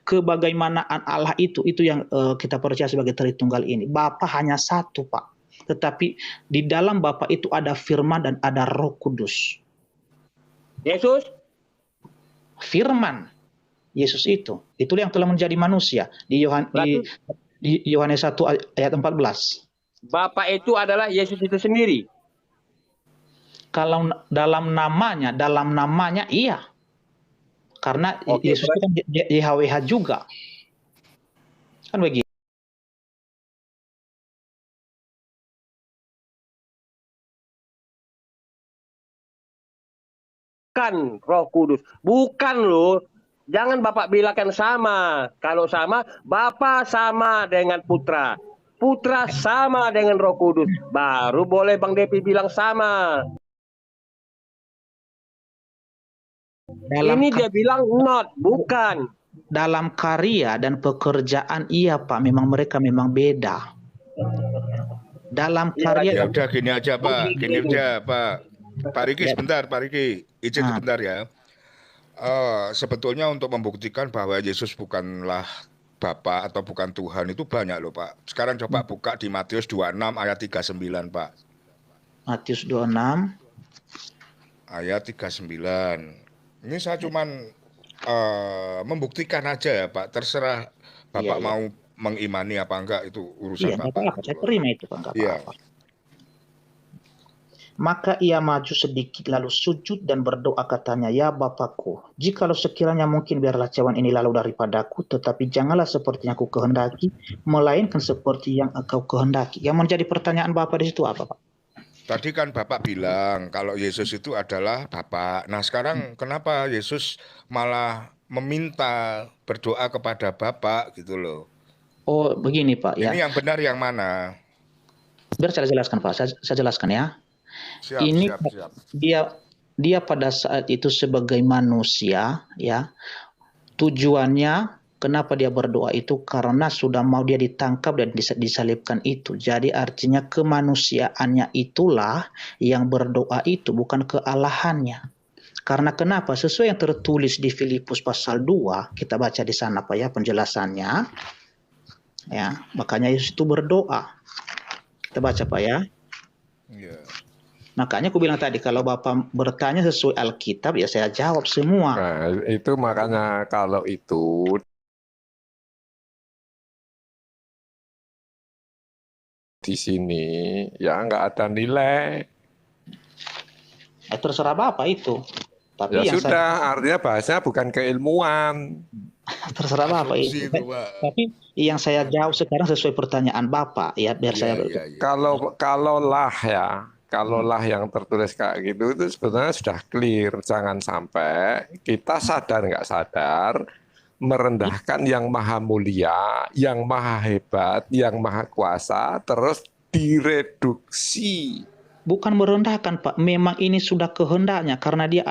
kebagaimanaan Allah itu yang kita percaya sebagai Tritunggal ini. Bapa hanya satu, Pak. Tetapi di dalam Bapa itu ada firman dan ada Roh Kudus. Yesus? Firman. Yesus itu yang telah menjadi manusia di Yohanes 1 ayat 14. Bapak itu adalah Yesus itu sendiri. Kalau dalam namanya iya. Karena Yesus itu kan YHWH juga. Kan begitu. Bukan Roh Kudus. Bukan loh. Jangan Bapak bilangkan sama. Kalau sama, Bapak sama dengan Putra. Putra sama dengan Roh Kudus. Baru boleh Bang Depi bilang sama. Ini dia bilang not, bukan. Dalam karya dan pekerjaan iya Pak, memang mereka memang beda. Dalam karya. Ya udah gini aja Pak. Pak Riki sebentar, Pak Riki. Izin sebentar ya. Sebetulnya untuk membuktikan bahwa Yesus bukanlah Bapa atau bukan Tuhan itu banyak loh Pak. Sekarang coba buka di Matius 26 ayat 39 Pak. Matius 26 ayat 39. Ini saya cuman membuktikan aja ya Pak. Terserah Bapak mau mengimani apa enggak, itu urusan Bapak. Saya terima itu Pak, enggak apa-apa. Maka ia maju sedikit lalu sujud dan berdoa katanya, ya Bapakku, jikalau sekiranya mungkin biarlah cawan ini lalu daripadaku, tetapi janganlah seperti yang aku kehendaki, melainkan seperti yang engkau kehendaki. Yang menjadi pertanyaan Bapak di situ apa Pak? Tadi kan Bapak bilang kalau Yesus itu adalah Bapak. Nah sekarang kenapa Yesus malah meminta berdoa kepada Bapak gitu loh? Oh begini Pak ya. Ini yang benar yang mana? Biar saya jelaskan Pak, saya jelaskan ya. Siap. Dia pada saat itu sebagai manusia ya, tujuannya kenapa dia berdoa itu karena sudah mau dia ditangkap dan disalibkan itu. Jadi artinya kemanusiaannya itulah yang berdoa itu, bukan kealahannya. Karena kenapa? Sesuai yang tertulis di Filipus pasal 2, kita baca di sana Pak ya penjelasannya. Ya, makanya Yesus itu berdoa. Kita baca Pak ya. Yeah. Makanya aku bilang tadi kalau Bapak bertanya sesuai Alkitab ya saya jawab semua. Nah, itu makanya kalau itu di sini ya nggak ada nilai. Terserah Bapak itu. Tapi ya sudah, artinya bahasanya bukan keilmuan. Terserah Bapak itu. Tapi yang saya jawab sekarang sesuai pertanyaan Bapak ya biar saya. Kalaulah yang tertulis kayak gitu itu sebenarnya sudah clear. Jangan sampai kita sadar nggak sadar merendahkan yang maha mulia, yang maha hebat, yang maha kuasa, terus direduksi. Bukan merendahkan Pak, memang ini sudah kehendaknya karena dia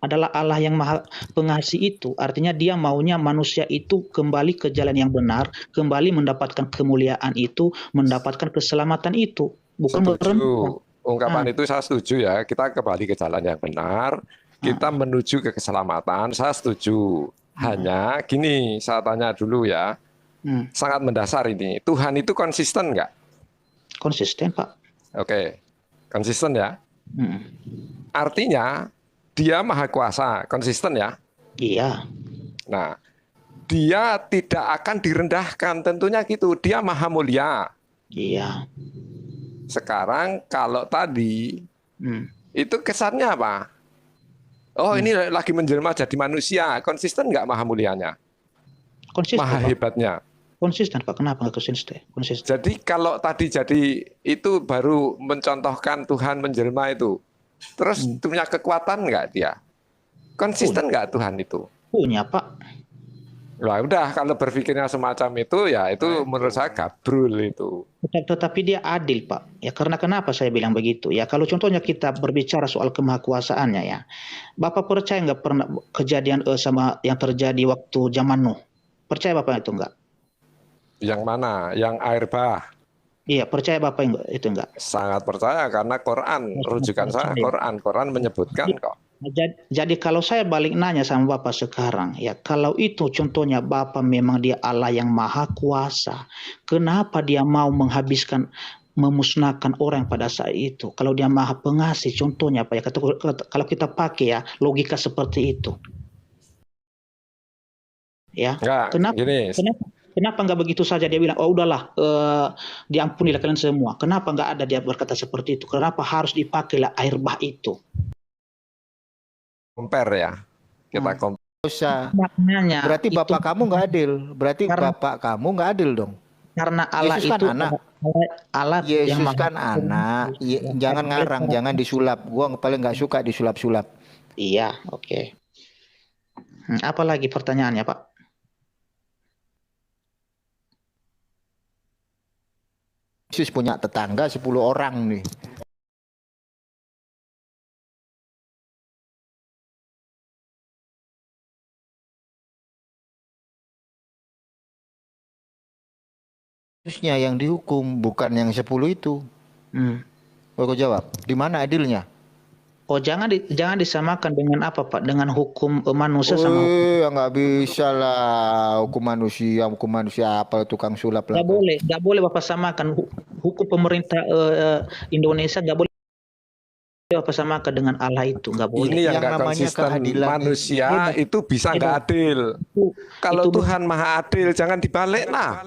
adalah Allah yang maha pengasih itu. Artinya dia maunya manusia itu kembali ke jalan yang benar, kembali mendapatkan kemuliaan itu, mendapatkan keselamatan itu. Bukan merendahkan. ungkapan itu saya setuju ya. Kita kembali ke jalan yang benar. Kita menuju ke keselamatan. Saya setuju. Hanya gini, saya tanya dulu ya. Sangat mendasar ini. Tuhan itu konsisten nggak? Konsisten, Pak. Oke, konsisten ya. Artinya dia maha kuasa, konsisten ya. Iya. Nah, dia tidak akan direndahkan, tentunya gitu. Dia maha mulia. Iya. Sekarang kalau tadi itu kesannya apa? Oh, ini lagi menjelma jadi manusia. Konsisten nggak maha mulianya? Konsisten, Maha Pak. hebatnya. Konsisten, Pak. Kenapa nggak konsisten? Konsisten. Jadi kalau tadi jadi itu baru mencontohkan Tuhan menjelma itu. Terus punya kekuatan nggak dia? Konsisten nggak Tuhan itu? Punya, Pak. Nah, udah kalau berpikirnya semacam itu ya itu menurut saya gabrul itu. Tetapi dia adil, Pak. Ya karena kenapa saya bilang begitu? Ya kalau contohnya kita berbicara soal kemahakuasaannya ya. Bapak percaya nggak pernah kejadian sama yang terjadi waktu zaman Nuh? Percaya Bapak itu enggak? Yang mana? Yang air bah? Iya, percaya Bapak itu enggak? Sangat percaya karena Quran, rujukan saya Quran menyebutkan kok. Jadi kalau saya balik nanya sama Bapak sekarang, ya kalau itu contohnya Bapak memang dia Allah yang maha kuasa, kenapa dia mau memusnahkan orang pada saat itu? Kalau dia maha pengasih, contohnya apa ya? Kalau kita pakai ya logika seperti itu, ya. Enggak, gini. Kenapa nggak begitu saja dia bilang, oh udahlah, diampunilah kalian semua. Kenapa nggak ada dia berkata seperti itu? Kenapa harus dipakailah air bah itu? Compare ya, kita compare. Usah. Maknanya Berarti bapak kamu nggak adil. Berarti Karena- bapak kamu nggak adil dong. Karena Allah Yesus kan itu anak. Allah Yesus yang maha- kan anak. Jangan ngarang, jangan disulap. Gua paling nggak suka disulap-sulap. Iya, oke. Apa lagi pertanyaannya, Pak? Yesus punya tetangga 10 orang nih. Yesusnya yang dihukum, bukan yang 10 itu. Aku jawab, di mana adilnya? Oh, jangan disamakan dengan apa, Pak? Dengan hukum manusia sama hukum. Nggak bisa lah, hukum manusia apa tukang sulap lah. Nggak boleh Bapak samakan hukum pemerintah Indonesia, nggak boleh Bapak samakan dengan Allah itu, nggak boleh. Ini yang Yang nggak namanya konsisten. keadilan Manusia itu bisa nggak adil. Kalau Tuhan maha adil, jangan dibalik lah.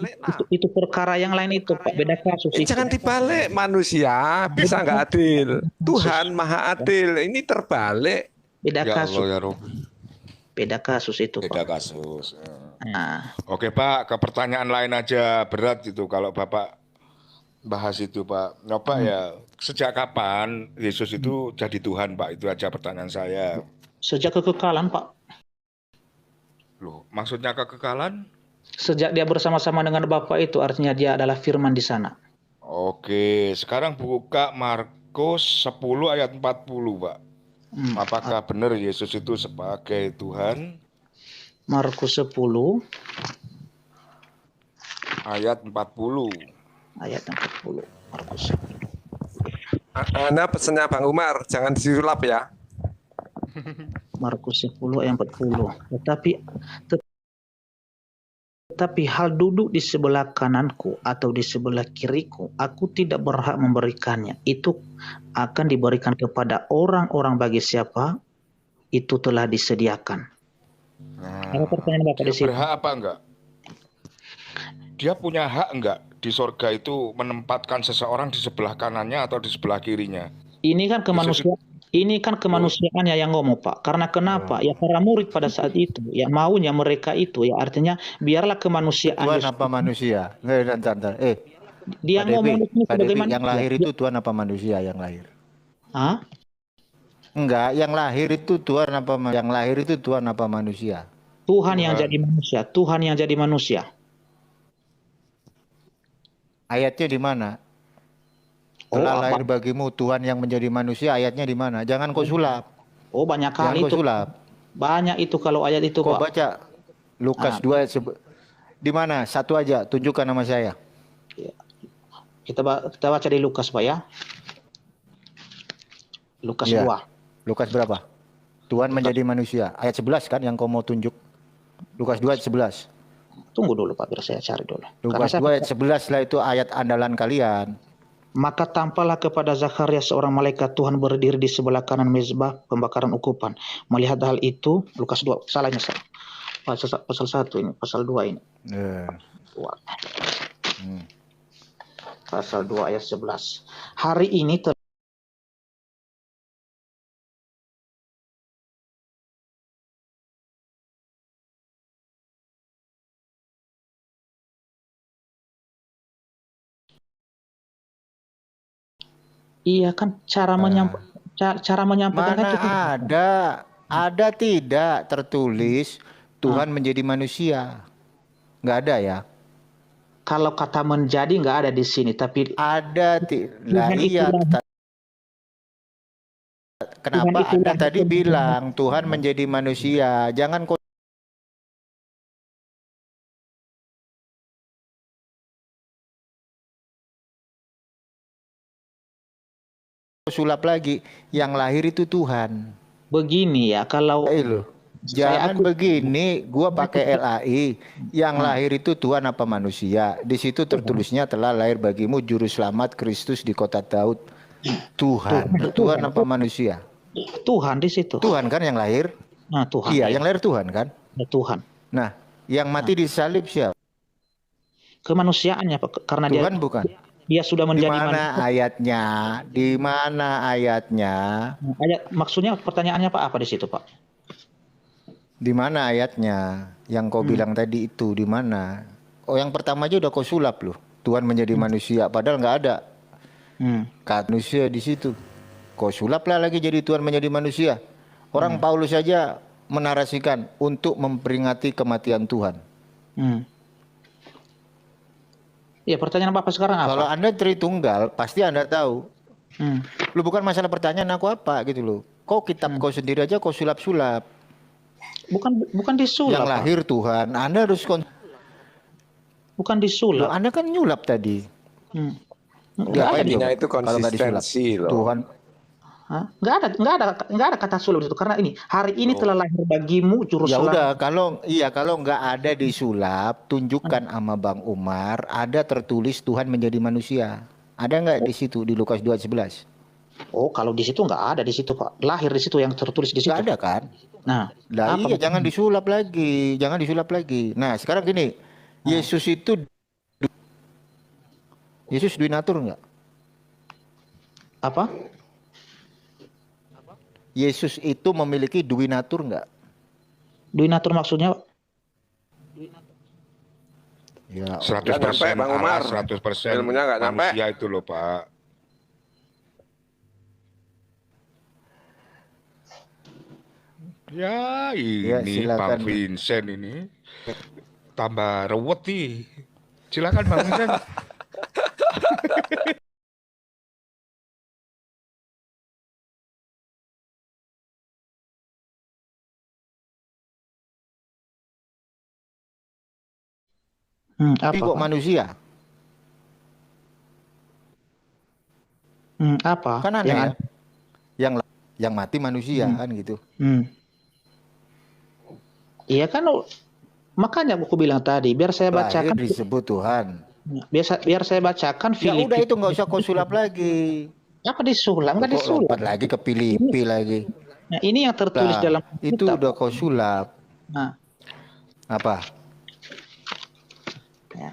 Itu perkara yang lain itu, Pak. Beda kasus itu. Jangan dibalik, manusia bisa nggak adil. Tuhan maha adil, ini terbalik. Beda Ya kasus. Allah ya Rob. Beda kasus itu, Beda Pak. kasus. Nah, Oke Pak, ke pertanyaan lain aja berat itu kalau Bapak bahas itu Pak. Nah, Pak ya, sejak kapan Yesus itu jadi Tuhan Pak? Itu aja pertanyaan saya. sejak kekekalan, Pak. Loh, maksudnya kekekalan? Sejak dia bersama-sama dengan Bapa itu artinya dia adalah firman di sana. Oke, sekarang buka Markus 10 ayat 40 Pak. Apakah benar Yesus itu sebagai Tuhan? Markus 10 Ayat 40. ayat 40. Markus. Anda pesannya Bang Umar, jangan disulap ya. Markus 10 ayat 40. Tetapi hal duduk di sebelah kananku atau di sebelah kiriku, aku tidak berhak memberikannya. Itu akan diberikan kepada orang-orang bagi siapa itu telah disediakan. Apa pertanyaan Bapak di Dia sini? berhak apa enggak? Dia punya hak enggak di sorga itu menempatkan seseorang di sebelah kanannya atau di sebelah kirinya? Ini kan kemanusiaan. Ini kan kemanusiaannya yang ngomong, Pak. Karena kenapa? Ya para murid pada saat itu, ya maunya mereka itu, ya artinya biarlah kemanusiaan. Tuhan apa manusia? Ntar. Dia Pak ngomong Devi, di sini Pak sebagai Devi, manusia. yang lahir itu Tuhan apa manusia yang lahir? Hah? Enggak, yang lahir itu Tuhan apa yang lahir itu Tuhan apa manusia? Tuhan yang jadi manusia. Tuhan yang jadi manusia. Ayatnya di mana? Telah lahir bagimu Tuhan yang menjadi manusia, ayatnya di mana? Jangan kau sulap. Oh, banyak Jangan kali kau itu. sulap. Banyak itu kalau ayat itu, Kau Pak. baca Lukas 2 di mana? Satu aja, tunjukkan nama saya. Kita baca di Lukas, Pak ya. Lukas Iya. 2. Lukas berapa? Tuhan menjadi manusia. Ayat 11 kan yang kau mau tunjuk. Lukas 2 ayat 11. Tunggu dulu Pak, biar saya cari dulu. Lukas 2 ayat 11 lah itu ayat andalan kalian. Maka tampaklah kepada Zakaria seorang malaikat Tuhan berdiri di sebelah kanan mezbah pembakaran ukupan. Melihat hal itu, Lukas 2, salahnya saya. Pasal 1 ini, pasal 2 ini. Wah. Pasal 2 ayat 11. Hari ini iya kan cara menyampaikan Mana itu. ada tidak tertulis Tuhan menjadi manusia? Nggak ada ya? Kalau kata menjadi nggak ada di sini, tapi Ada lah iya. Kenapa Anda tadi bilang Tuhan menjadi manusia? Jangan kau sulap lagi. Yang lahir itu Tuhan. begini ya, kalau Jangan begini, gua pakai LAI. Yang lahir itu Tuhan apa manusia? Di situ tertulisnya telah lahir bagimu juru selamat Kristus di kota Daud. Tuhan apa manusia? Tuhan di situ. Tuhan kan yang lahir? Nah, Tuhan. Iya, yang lahir Tuhan kan? Ya, Tuhan. Nah, yang mati disalib siapa? Kemanusiaannya Pak, karena Tuhan bukan. dia sudah menjadi Di mana manusia. ayatnya? Di mana ayatnya? Maksudnya pertanyaannya Pak apa di situ Pak? Di mana ayatnya? Yang kau bilang tadi itu di mana? Oh, yang pertama aja udah kau sulap loh. Tuhan menjadi manusia, padahal nggak ada kata manusia di situ. Kau sulap lah lagi jadi Tuhan menjadi manusia. Orang Paulus saja menarasikan untuk memperingati kematian Tuhan. Ya, pertanyaan Bapak sekarang apa? Kalau Anda Tritunggal, pasti Anda tahu. Lu bukan masalah pertanyaan aku apa gitu loh. Kau kitab kau sendiri aja kau sulap-sulap. Bukan disulap. Yang lahir Tuhan, Anda harus bukan disulap. Loh, Anda kan nyulap tadi. Intinya itu konsistensi loh. Tuhan. Hah? Nggak ada kata sulap itu karena ini hari ini telah lahir bagimu juru Ya selamat. udah, kalau nggak ada disulap, tunjukkan sama Bang Umar ada tertulis Tuhan menjadi manusia. Ada nggak di situ di Lukas 2:11? Oh, kalau di situ nggak ada di situ Pak. Lahir di situ yang tertulis di situ. Nggak ada kan? Nah, Iya, jangan disulap lagi, jangan disulap lagi. Nah, sekarang gini, Yesus duinatur nggak? apa? Yesus itu memiliki duinatur nggak? Duinatur maksudnya Ya, 100% Nggak nyampe, Bang Umar. 100% Ilmunya nggak nyampe. manusia itu loh Pak. Ya ini silakan. Bang Vincent ini tambah rewet nih. Silakan Bang Vincent. tapi kok manusia? Apa? Kan aneh ya. Yang mati manusia kan gitu. Iya kan, makanya aku bilang tadi biar saya Lahir bacakan. disebut Tuhan. Biar saya bacakan Ya Filipi. udah itu nggak usah kau sulap lagi. Apa disulap? Nggak Kok disulap. lompat lagi ke Filipi lagi. Nah, ini yang tertulis Nah, dalam itu kitab. udah kau sulap. Nah, Apa? ya.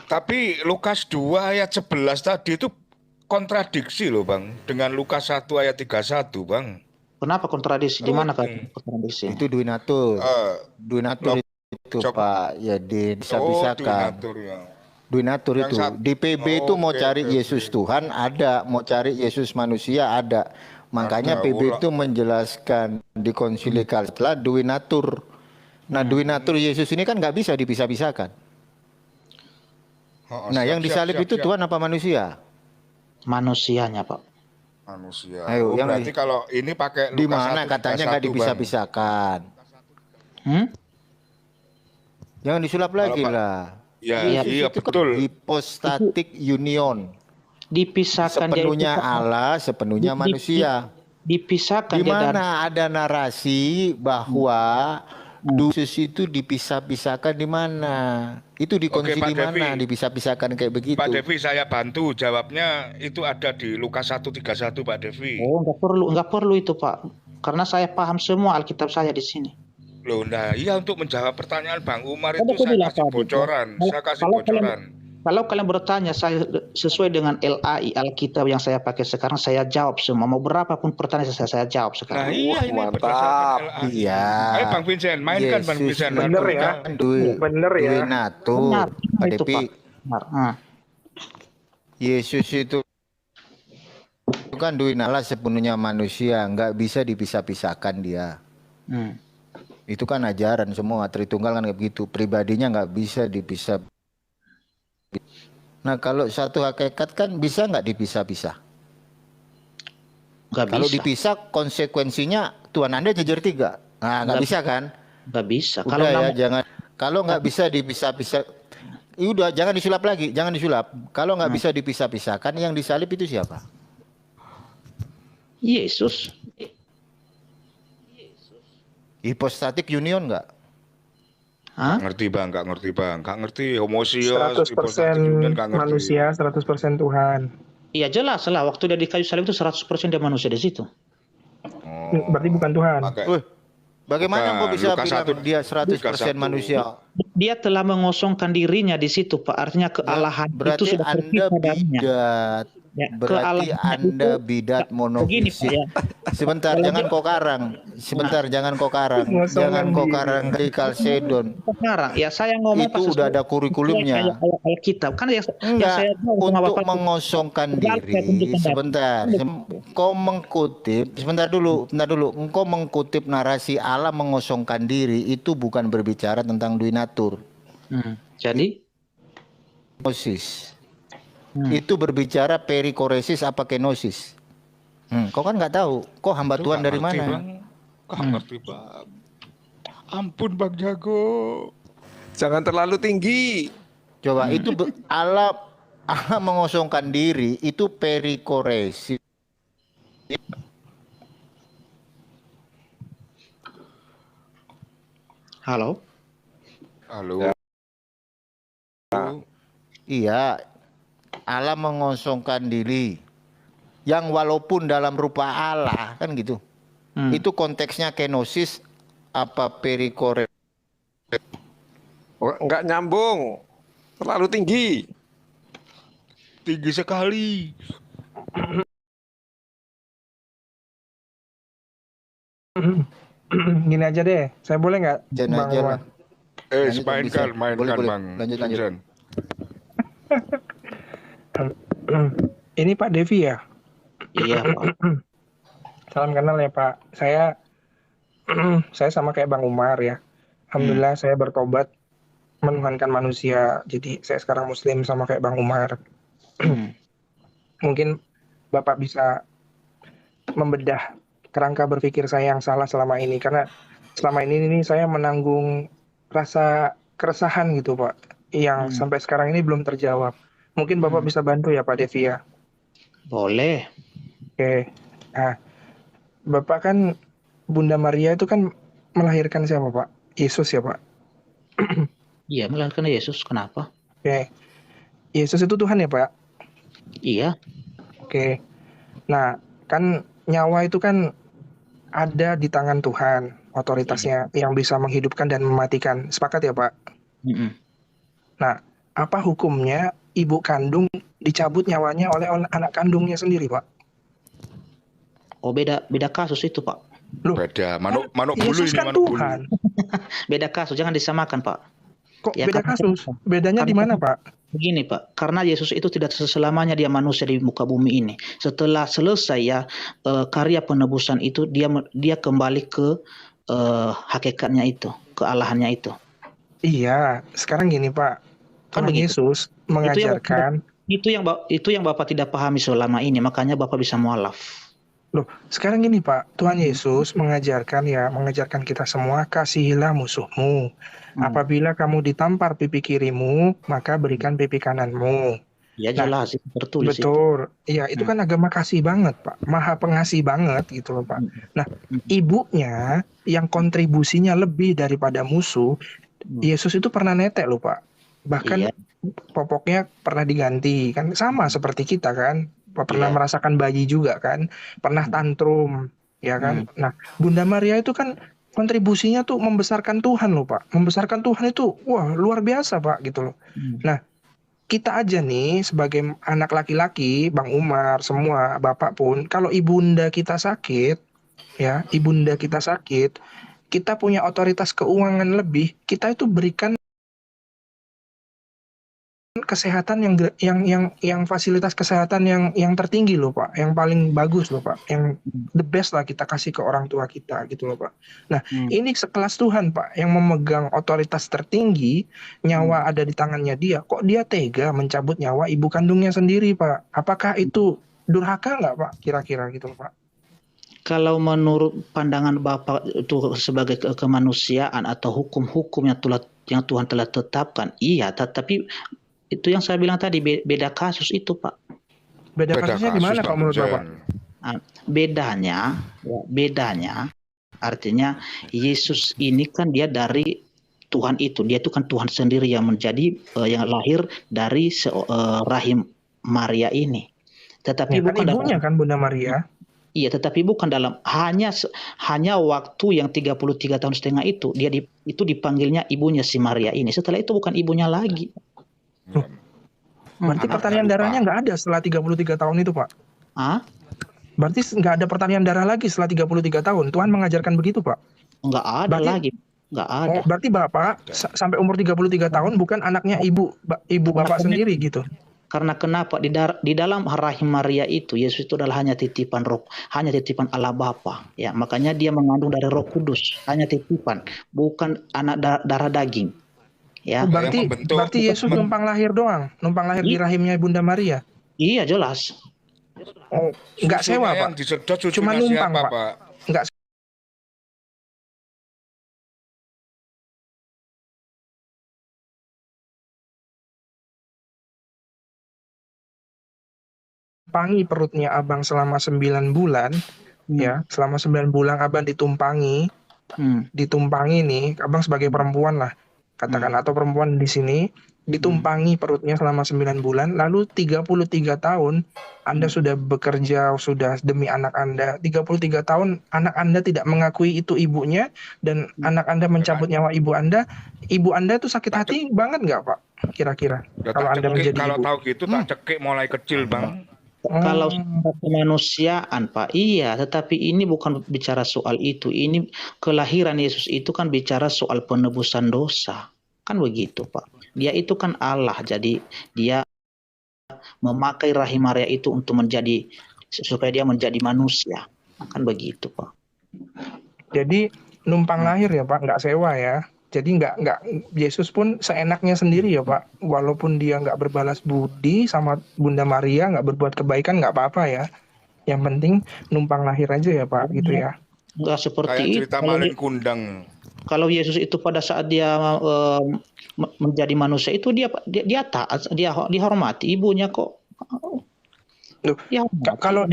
Tapi Lukas 2 ayat 11 tadi itu kontradiksi loh Bang dengan Lukas 1 ayat 31 Bang. Kenapa kontradiksi? Di mana kan kontradiksi? Itu duinatur. Duinatur itu Pak, ya bisa-bisakan. Donatur ya. Duinatur Yang itu. Di PB itu mau cari Yesus Tuhan ada, mau cari Yesus manusia ada. Makanya Ada, PB itu menjelaskan di Konsili Kalsela duinatur. Nah, duinatur Yesus ini kan nggak bisa dipisah-pisahkan. Nah, yang disalib itu Tuhan apa manusia? Manusianya, Pak. Manusia. Ayo, yang berarti kalau ini pakai di Lukas mana 1, katanya 31, nggak Bang. dipisah-pisahkan? Jangan disulap lagi Pak- lah. Ya, Iya, iya Itu betul. Hypostatic union. Dipisahkan dia Sepenuhnya itu, Pak. Allah, sepenuhnya manusia. dipisahkan Di dia dari mana ada narasi bahwa Yesus itu dipisah-pisahkan di mana? Itu di Oke, konsili Pak mana Devi. dipisah-pisahkan kayak begitu? Pak Devi, saya bantu jawabnya. Itu ada di Lukas 1:31, Pak Devi. Oh, nggak perlu itu Pak, karena saya paham semua Alkitab saya di sini. Loh, nah iya, untuk menjawab pertanyaan Bang Umar Kan itu aku saya bilang kasih tadi, bocoran. kalau- Saya kasih kalau bocoran. Kalau kalian bertanya saya sesuai dengan LAI Alkitab yang saya pakai sekarang, saya jawab semua. Mau berapapun pertanyaan saya jawab Nah sekarang. iya, ini mantap. berdasarkan LAI. Iya. Ayo Bang Vincent, mainkan Bang Yesus Vincent. itu Bener ya. kan duit Bener ya. natur. Benar, Pak itu Depi, Pak. Benar. Yesus itu kan duit Allah sepenuhnya manusia, nggak bisa dipisah-pisahkan dia. Hmm. Itu kan ajaran semua Tritunggal kan kayak begitu. Pribadinya nggak bisa dipisah. Nah kalau satu hakikat kan bisa nggak dipisah-pisah? Nggak Kalau bisa. dipisah konsekuensinya Tuhan Anda jejer 3. Nah nggak Nggak- bisa kan? Nggak bisa. Udah Kalau ya nama- jangan. Kalau nggak bisa dipisah-pisah, udah jangan disulap lagi, jangan disulap. Kalau nggak bisa dipisah-pisahkan, yang disalib itu siapa? Yesus. Hipostatik union nggak? Hah? Ngerti Bang, nggak ngerti Bang. Nggak ngerti homosios, 100% hipostatik union, nggak ngerti. manusia, 100% Tuhan. Iya jelas lah. Waktu dia di kayu salib itu 100% dia manusia di situ. Oh, Berarti bukan Tuhan. pakai- Wih, bagaimana Bukan, kok bisa Lukas bilang 1, dia 100% Lukas 1. manusia? Dia telah mengosongkan dirinya di situ, Pak. Artinya kealahan itu Berarti sudah Anda terpisah darinya. bidat. Ya, Berarti kealahan Anda itu- bidat begini, Pak, monofisik. ya. Sebentar, jangan kok karang. Sebentar, jangan kok karang. Ngosongkan Jangan kok diri. karang di Kalsedon. Sekarang ya saya ngomong Itu udah ada kurikulumnya. Ayat Alkitab kan yang Enggak, saya tahu sama untuk Bapak. mengosongkan Enggak, saya tunjukkan diri. data. Sebentar, kau mengkutip, sebentar dulu. Engkau mengkutip narasi Allah mengosongkan diri, itu bukan berbicara tentang duinatur. Jadi Gnosis. Itu berbicara perikoresis apa kenosis. Kau kan nggak tahu. Kau hamba Itu Tuhan nggak dari ngerti, mana? Bang. Nggak ngerti Bang. Ampun Bang Jago. Jangan terlalu tinggi. Coba itu Allah mengosongkan diri itu perikoresis. halo. Halo. Iya, Allah mengosongkan diri. Yang walaupun dalam rupa Allah kan gitu. Itu konteksnya kenosis apa perikoresis. Oh, enggak nyambung. Terlalu tinggi. Tinggi sekali. Gini aja deh, saya boleh nggak? Jangan Bang aja Umar? lah. Lanjut, Mainkan, bisa. mainkan Boleh, boleh. Bang. Lanjut. Vincent. Ini Pak Devi ya? Iya, Pak. Salam kenal ya Pak. Saya sama kayak Bang Umar ya. Alhamdulillah saya bertobat menuhankan manusia. Jadi saya sekarang Muslim sama kayak Bang Umar. Mungkin Bapak bisa membedah kerangka berpikir saya yang salah selama ini, karena selama ini saya menanggung rasa keresahan gitu Pak, yang sampai sekarang ini belum terjawab. Mungkin Bapak bisa bantu ya Pak Devi ya. Boleh. Oke. Nah, Bapak kan Bunda Maria itu kan melahirkan siapa Pak? Yesus ya Pak. Iya, melahirkan Yesus. Kenapa? Oke. Yesus itu Tuhan ya Pak. Iya. Oke. Nah, kan nyawa itu kan ada di tangan Tuhan, otoritasnya yang bisa menghidupkan dan mematikan. Sepakat ya Pak? Nah, apa hukumnya ibu kandung dicabut nyawanya oleh anak kandungnya sendiri Pak? Oh, beda kasus itu, Pak. Loh, Beda. Manuk bulu Yesus ini, kan manuk bulu. Tuhan. Beda kasus, jangan disamakan, Pak. Kok Ya, beda karena- kasus? Bedanya di mana Pak? Begini, Pak, karena Yesus itu tidak selamanya dia manusia di muka bumi ini. Setelah selesai ya karya penebusan itu, dia kembali ke hakikatnya itu, kealahannya itu. Iya, sekarang gini Pak. Kan Tuhan begitu. Yesus mengajarkan. Itu yang Bapak tidak pahami selama ini, makanya Bapak bisa mualaf. Loh, sekarang gini Pak, Tuhan Yesus mengajarkan kita semua, kasihilah musuhmu. Apabila kamu ditampar pipi kirimu, maka berikan pipi kananmu. Ya Nah, jelas itu tertulis itu. betul. Iya, itu Hmm. kan agama kasih banget, Pak. Maha pengasih banget gitu loh, Pak. Nah, ibunya yang kontribusinya lebih daripada musuh, Yesus itu pernah netek loh, Pak. Bahkan Iya. popoknya pernah diganti, kan sama seperti kita kan. Pernah Iya. merasakan bayi juga kan, pernah tantrum, ya kan. Nah, Bunda Maria itu kan kontribusinya tuh membesarkan Tuhan loh, Pak. Membesarkan Tuhan itu, wah, luar biasa, Pak, gitu loh. Nah, kita aja nih sebagai anak laki-laki, Bang Umar, semua bapak pun, kalau ibunda kita sakit, ya, ibunda kita sakit, kita punya otoritas keuangan lebih, kita itu berikan kesehatan yang fasilitas kesehatan yang tertinggi loh, Pak, yang paling bagus loh, Pak, yang the best lah kita kasih ke orang tua kita gitu loh, Pak. Nah, ini sekelas Tuhan, Pak, yang memegang otoritas tertinggi, nyawa ada di tangannya dia, kok dia tega mencabut nyawa ibu kandungnya sendiri, Pak? Apakah itu durhaka nggak, Pak, kira-kira gitu loh, Pak? Kalau menurut pandangan Bapak itu sebagai kemanusiaan atau hukum-hukum yang Tuhan telah tetapkan, iya, tetapi itu yang saya bilang tadi beda kasus itu, Pak. Beda kasusnya gimana kalau menurut Bapak? Bedanya artinya Yesus ini kan dia dari Tuhan itu, dia itu kan Tuhan sendiri yang menjadi yang lahir dari rahim Maria ini. Tetapi Ya, bukan kan ibunya dalam, kan Bunda Maria. iya, tetapi bukan dalam hanya waktu yang 33 tahun setengah itu itu dipanggilnya ibunya si Maria ini. Setelah itu bukan ibunya lagi. Berarti pertanian darahnya nggak ada setelah 33 tahun itu, Pak? Berarti nggak ada pertanian darah lagi setelah 33 tahun. Tuhan mengajarkan begitu, Pak? Nggak ada lagi. Nggak ada. Oh, berarti Bapak sampai umur 33 tahun bukan anaknya ibu Bapak sendiri gitu? Karena kenapa di dalam rahim Maria itu Yesus itu adalah hanya titipan Allah Bapa, ya, makanya dia mengandung dari Roh Kudus, hanya titipan, bukan anak darah daging, ya. Oh, berarti Yesus numpang lahir doang, numpang lahir di rahimnya Bunda Maria. Iya, jelas. Oh, nggak sewa, Pak. Cuma numpang, Pak. Nggak tumpangi perutnya abang selama 9 bulan, ya, selama 9 bulan abang ditumpangi nih, abang sebagai perempuan lah, katakan, atau perempuan di sini, ditumpangi perutnya selama 9 bulan, lalu 33 tahun Anda sudah bekerja, sudah demi anak Anda, 33 tahun anak Anda tidak mengakui itu ibunya, dan anak Anda mencabut nyawa ibu Anda itu sakit hati banget nggak, Pak? Kira-kira, kalau Anda menjadi ibu. Kalau tahu gitu tak cekik mulai kecil, Bang. Kalau kemanusiaan, Pak, iya, tetapi ini bukan bicara soal itu. Ini kelahiran Yesus itu kan bicara soal penebusan dosa. Kan begitu, Pak. Dia itu kan Allah, jadi dia memakai rahim Maria itu untuk supaya dia menjadi manusia. Kan begitu, Pak. Jadi numpang lahir ya, Pak, nggak sewa ya. Jadi nggak Yesus pun seenaknya sendiri ya, Pak. Walaupun dia nggak berbalas budi sama Bunda Maria, nggak berbuat kebaikan, nggak apa-apa ya. Yang penting numpang lahir aja ya, Pak, gitu ya. Nggak seperti kayak cerita Malin Kundang. Kalau Yesus itu pada saat dia menjadi manusia itu dia taat, dia dihormati ibunya kok. Ya, kalau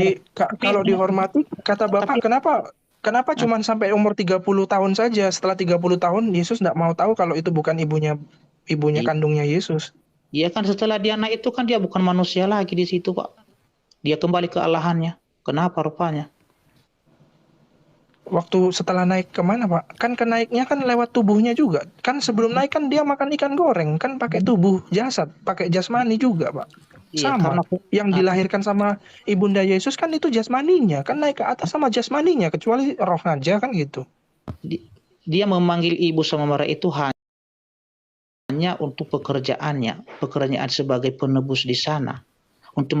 dihormati, kata Bapak, kenapa cuma sampai umur 30 tahun saja? Setelah 30 tahun Yesus nggak mau tahu kalau itu bukan ibunya kandungnya Yesus. Iya kan, setelah dia naik itu kan dia bukan manusia lagi di situ, Pak. Dia kembali ke Allahannya. Kenapa rupanya? Waktu setelah naik kemana, Pak? Kan kenaiknya kan lewat tubuhnya juga. Kan sebelum naik kan dia makan ikan goreng, kan pakai tubuh jasad, pakai jasmani juga, Pak. Iya, sama. Yang dilahirkan sama ibunda Yesus kan itu jasmaninya, kan naik ke atas sama jasmaninya, kecuali roh aja kan gitu. Dia memanggil ibu sama Maria itu hanya untuk pekerjaan sebagai penebus di sana. Untuk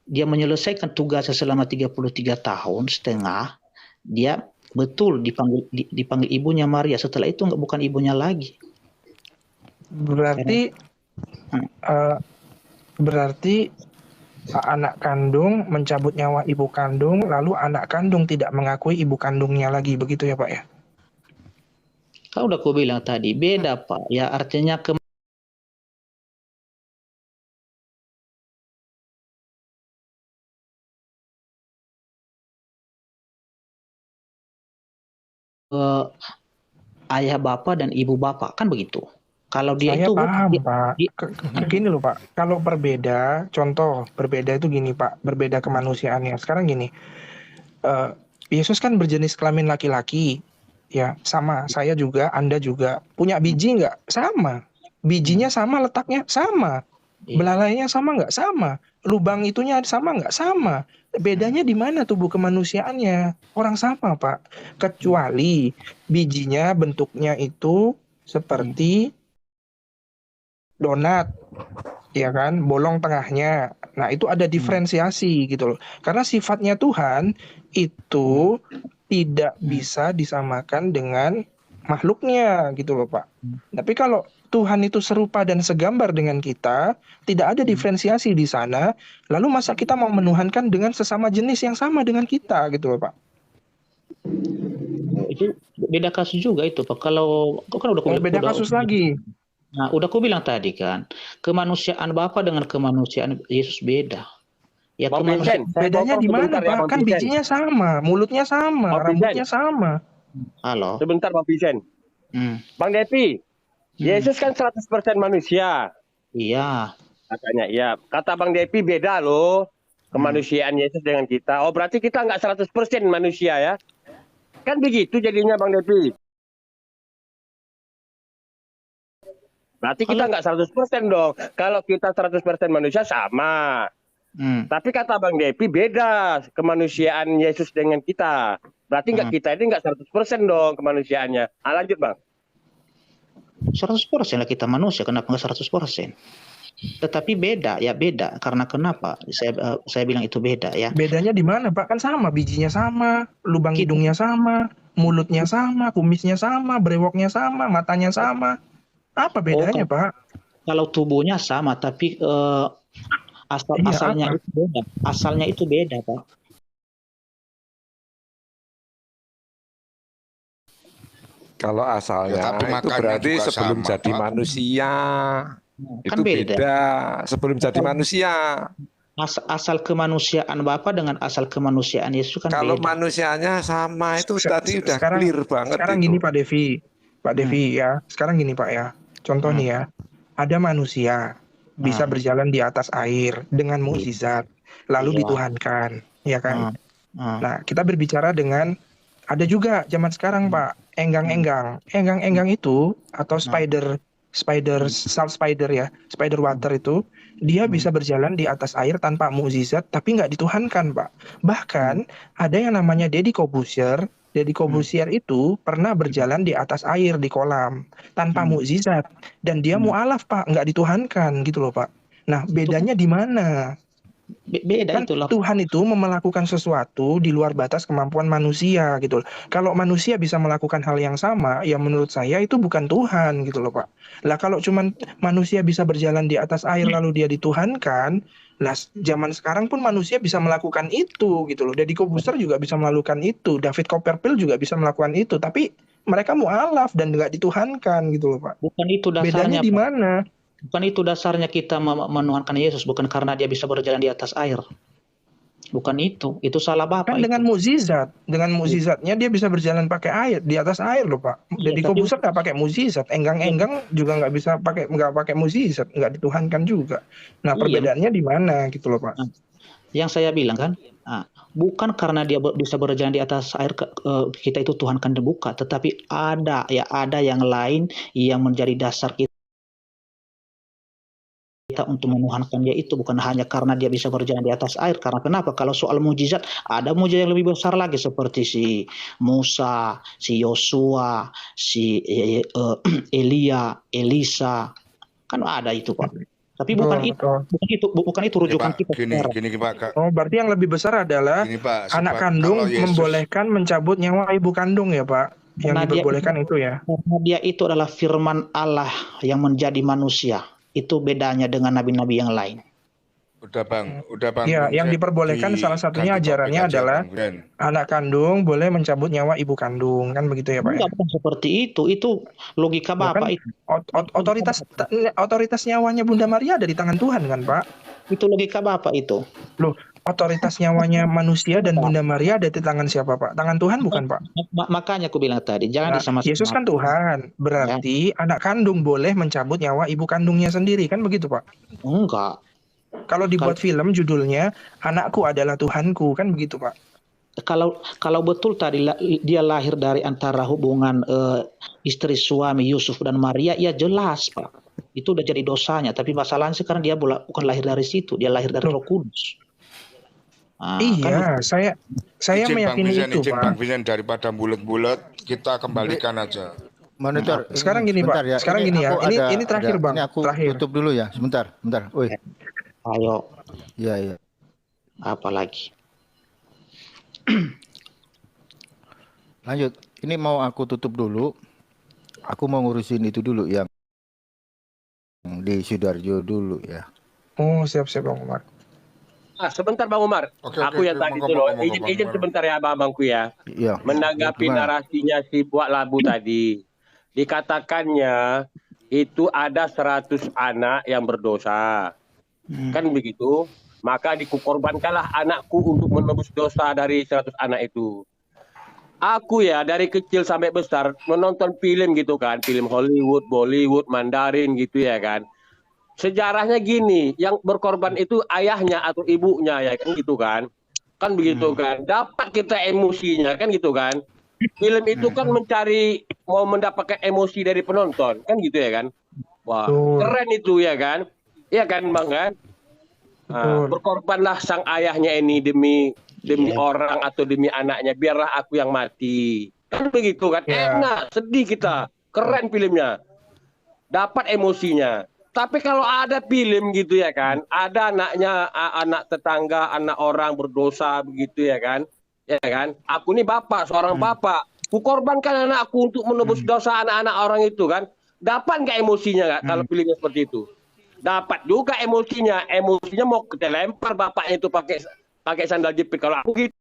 dia menyelesaikan tugasnya selama 33 tahun setengah, dia betul dipanggil ibunya Maria. Setelah itu bukan ibunya lagi. Berarti anak kandung mencabut nyawa ibu kandung, lalu anak kandung tidak mengakui ibu kandungnya lagi, begitu ya, Pak ya? Kau udah aku bilang tadi, beda, Pak. Ya, artinya ayah bapak dan ibu bapak, kan begitu. Kalau dia Saya itu paham, dia, Pak. dia, Gini loh, Pak. Kalau berbeda, contoh berbeda itu gini, Pak. Berbeda kemanusiaannya. Sekarang gini, Yesus kan berjenis kelamin laki-laki, ya sama. Saya juga, Anda juga. Punya biji nggak? Sama. Bijinya sama, letaknya sama. iya. Belalainya sama nggak? Sama. Lubang itunya sama nggak? Sama. Bedanya di mana tubuh kemanusiaannya? Orang sama, Pak. Kecuali bijinya bentuknya itu seperti donat, ya kan, bolong tengahnya. Nah, itu ada diferensiasi gitu loh. Karena sifatnya Tuhan itu tidak bisa disamakan dengan makhluknya gitu loh, Pak. Tapi kalau Tuhan itu serupa dan segambar dengan kita, tidak ada diferensiasi di sana. Lalu masa kita mau menuhankan dengan sesama jenis yang sama dengan kita gitu loh, Pak. Itu beda kasus juga itu, Pak. Kalau kan udah Beda kasus lagi. Nah, udah aku bilang tadi kan, kemanusiaan Bapa dengan kemanusiaan Yesus beda. Ya, Bang Vincent, saya Bedanya potong di mana, sebentar ya, Pak? Bang Kan Vincent. bijinya sama, mulutnya sama, Bang Vincent. rambutnya sama. Halo. Sebentar Bang Vincent. Bang Depi, Yesus kan 100% manusia. Iya. Katanya, iya. Kata Bang Depi beda loh. Kemanusiaan Yesus dengan kita. Oh, berarti kita nggak 100% manusia ya? Kan begitu jadinya Bang Depi. Berarti kita nggak 100% dong. Kalau kita 100% manusia sama. Tapi kata Bang Depi beda kemanusiaan Yesus dengan kita. Berarti kita ini nggak 100% dong kemanusiaannya. Lanjut Bang. 100% lah kita manusia, kenapa nggak 100%? Tetapi beda, ya beda. Karena kenapa? Saya bilang itu beda ya. Bedanya di mana, Pak? Kan sama, bijinya sama, lubang hidungnya sama, mulutnya sama, kumisnya sama, brewoknya sama, matanya sama. Apa bedanya, Pak? Kalau tubuhnya sama, tapi asalnya itu beda. Asalnya itu beda, Pak. Kalau asalnya tapi itu berarti juga sebelum sama, jadi Pak. manusia. Kan Itu beda. beda sebelum jadi manusia. Asal kemanusiaan Bapa dengan asal kemanusiaan Yesus kan Kalau beda. manusianya sama itu tadi udah clear banget sekarang itu. gini Pak Devi ya. Sekarang gini Pak ya. Contoh nih ya. Ada manusia bisa berjalan di atas air dengan mukjizat, lalu dituhankan, ya kan? Nah, kita berbicara dengan ada juga zaman sekarang Pak, enggang-enggang. Enggang-enggang itu atau salt spider ya, spider water itu dia bisa berjalan di atas air tanpa mukjizat tapi nggak dituhankan Pak. Bahkan ada yang namanya Deddy Corbuzier. Deddy Corbuzier itu pernah berjalan di atas air di kolam tanpa mukjizat dan dia mualaf Pak, nggak dituhankan gitu loh Pak. Nah bedanya di mana? Beda Kan itulah. Tuhan itu melakukan sesuatu di luar batas kemampuan manusia gitu loh. Kalau manusia bisa melakukan hal yang sama, ya menurut saya itu bukan Tuhan gitu loh Pak. Lah kalau cuman manusia bisa berjalan di atas air lalu dia dituhankan, lah zaman sekarang pun manusia bisa melakukan itu gitu loh. Deddy Corbuzier juga bisa melakukan itu, David Copperfield juga bisa melakukan itu, tapi mereka mualaf dan nggak dituhankan gitu loh Pak. Bukan itu dasarnya. Bedanya di mana? Bukan itu dasarnya kita menuhankan Yesus, bukan karena dia bisa berjalan di atas air. Bukan itu salah Bapak. Kan dengan mukjizat, dengan mukjizatnya dia bisa berjalan pakai air di atas air loh Pak. Deddy Corbuzier nggak pakai mukjizat, enggang-enggang juga nggak bisa nggak pakai mukjizat, nggak dituhankan juga. Nah perbedaannya di mana gitu loh Pak? Yang saya bilang kan, bukan karena dia bisa berjalan di atas air kita itu tuhankan, bukan, tetapi ada yang lain yang menjadi dasar kita untuk menuhankan dia itu, bukan hanya karena dia bisa berjalan di atas air. Karena kenapa? Kalau soal mujizat, ada mujizat yang lebih besar lagi seperti si Musa, si Yosua, si Elia, Elisa, kan ada itu Pak. Tapi bukan itu rujukan kita. Gini Pak. Oh, berarti yang lebih besar adalah Pak, anak kandung membolehkan mencabut nyawa ibu kandung ya Pak. Yang diperbolehkan itu ya. Karena dia itu adalah firman Allah yang menjadi manusia. Itu bedanya dengan nabi-nabi yang lain. Udah bang. Ya, yang diperbolehkan salah satunya ajarannya adalah anak kandung boleh mencabut nyawa ibu kandung, kan begitu ya Pak? Enggak, bukan seperti itu. Itu logika Bapak itu. Otoritas nyawanya Bunda Maria ada di tangan Tuhan kan Pak? Itu logika Bapak itu. Loh, otoritas nyawanya manusia dan Bunda Maria ada di tangan siapa, Pak? Tangan Tuhan bukan, Pak? Makanya aku bilang tadi, jangan Nah, disamakan. Yesus kan Tuhan, berarti anak kandung boleh mencabut nyawa ibu kandungnya sendiri, kan begitu, Pak? Enggak. Kalau dibuat film judulnya Anakku Adalah Tuhanku, kan begitu, Pak? Kalau betul tadi dia lahir dari antara hubungan istri suami Yusuf dan Maria, ya jelas, Pak. Itu udah jadi dosanya. Tapi masalahnya sekarang dia bukan lahir dari situ, dia lahir dari Roh Kudus. Iya, saya meyakini itu, Pak. Bang Vincent, daripada bulat-bulat, kita kembalikan aja. Monitor. Sekarang gini, Pak. Ya. Sekarang gini ya. Ini terakhir, Bang. Ini aku terakhir. tutup dulu ya. Sebentar. Woi. Ayo. Iya. Apa lagi? Lanjut. Ini mau aku tutup dulu. Aku mau ngurusin itu dulu yang di Sidoarjo dulu ya. Oh, siap Bang Umar. Sebentar Bang Umar, aku yang tadi dulu, izin sebentar ya abang-abangku ya. Iya. Menanggapi narasinya si Buat Labu tadi, dikatakannya itu ada 100 anak yang berdosa, kan begitu? Maka dikukorbankanlah anakku untuk menebus dosa dari 100 anak itu. Aku ya dari kecil sampai besar menonton film gitu kan, film Hollywood, Bollywood, Mandarin gitu ya kan. Sejarahnya gini, yang berkorban itu ayahnya atau ibunya ya kan gitu kan. Kan begitu kan. Dapat kita emosinya kan gitu kan. Film itu kan mau mendapatkan emosi dari penonton kan gitu ya kan. Wah, keren itu ya kan. Iya kan Bang kan? Berkorbanlah sang ayahnya ini demi orang atau demi anaknya, biarlah aku yang mati. Kan begitu kan. Enak, sedih kita. Keren filmnya. Dapat emosinya. Tapi kalau ada film gitu ya kan, ada anaknya, anak tetangga, anak orang berdosa begitu ya kan, Aku nih bapak, seorang bapak, kukorbankan anakku untuk menebus dosa anak-anak orang itu kan, dapat nggak emosinya nggak kalau filmnya seperti itu? Dapat juga emosinya mau kita lempar bapaknya itu pakai sandal jepit. Kalau aku gitu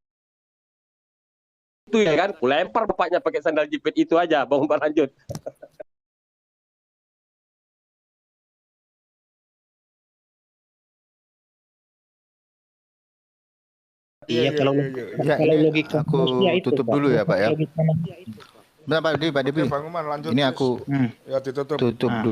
ya kan, aku lempar bapaknya pakai sandal jepit itu aja, Bang Umar lanjut. Iya, kalau logika aku tutup dulu ya Pak ya. Bentar Pak Devi. Bang Umar lanjut. Ini aku ya ditutup. Tutup dulu.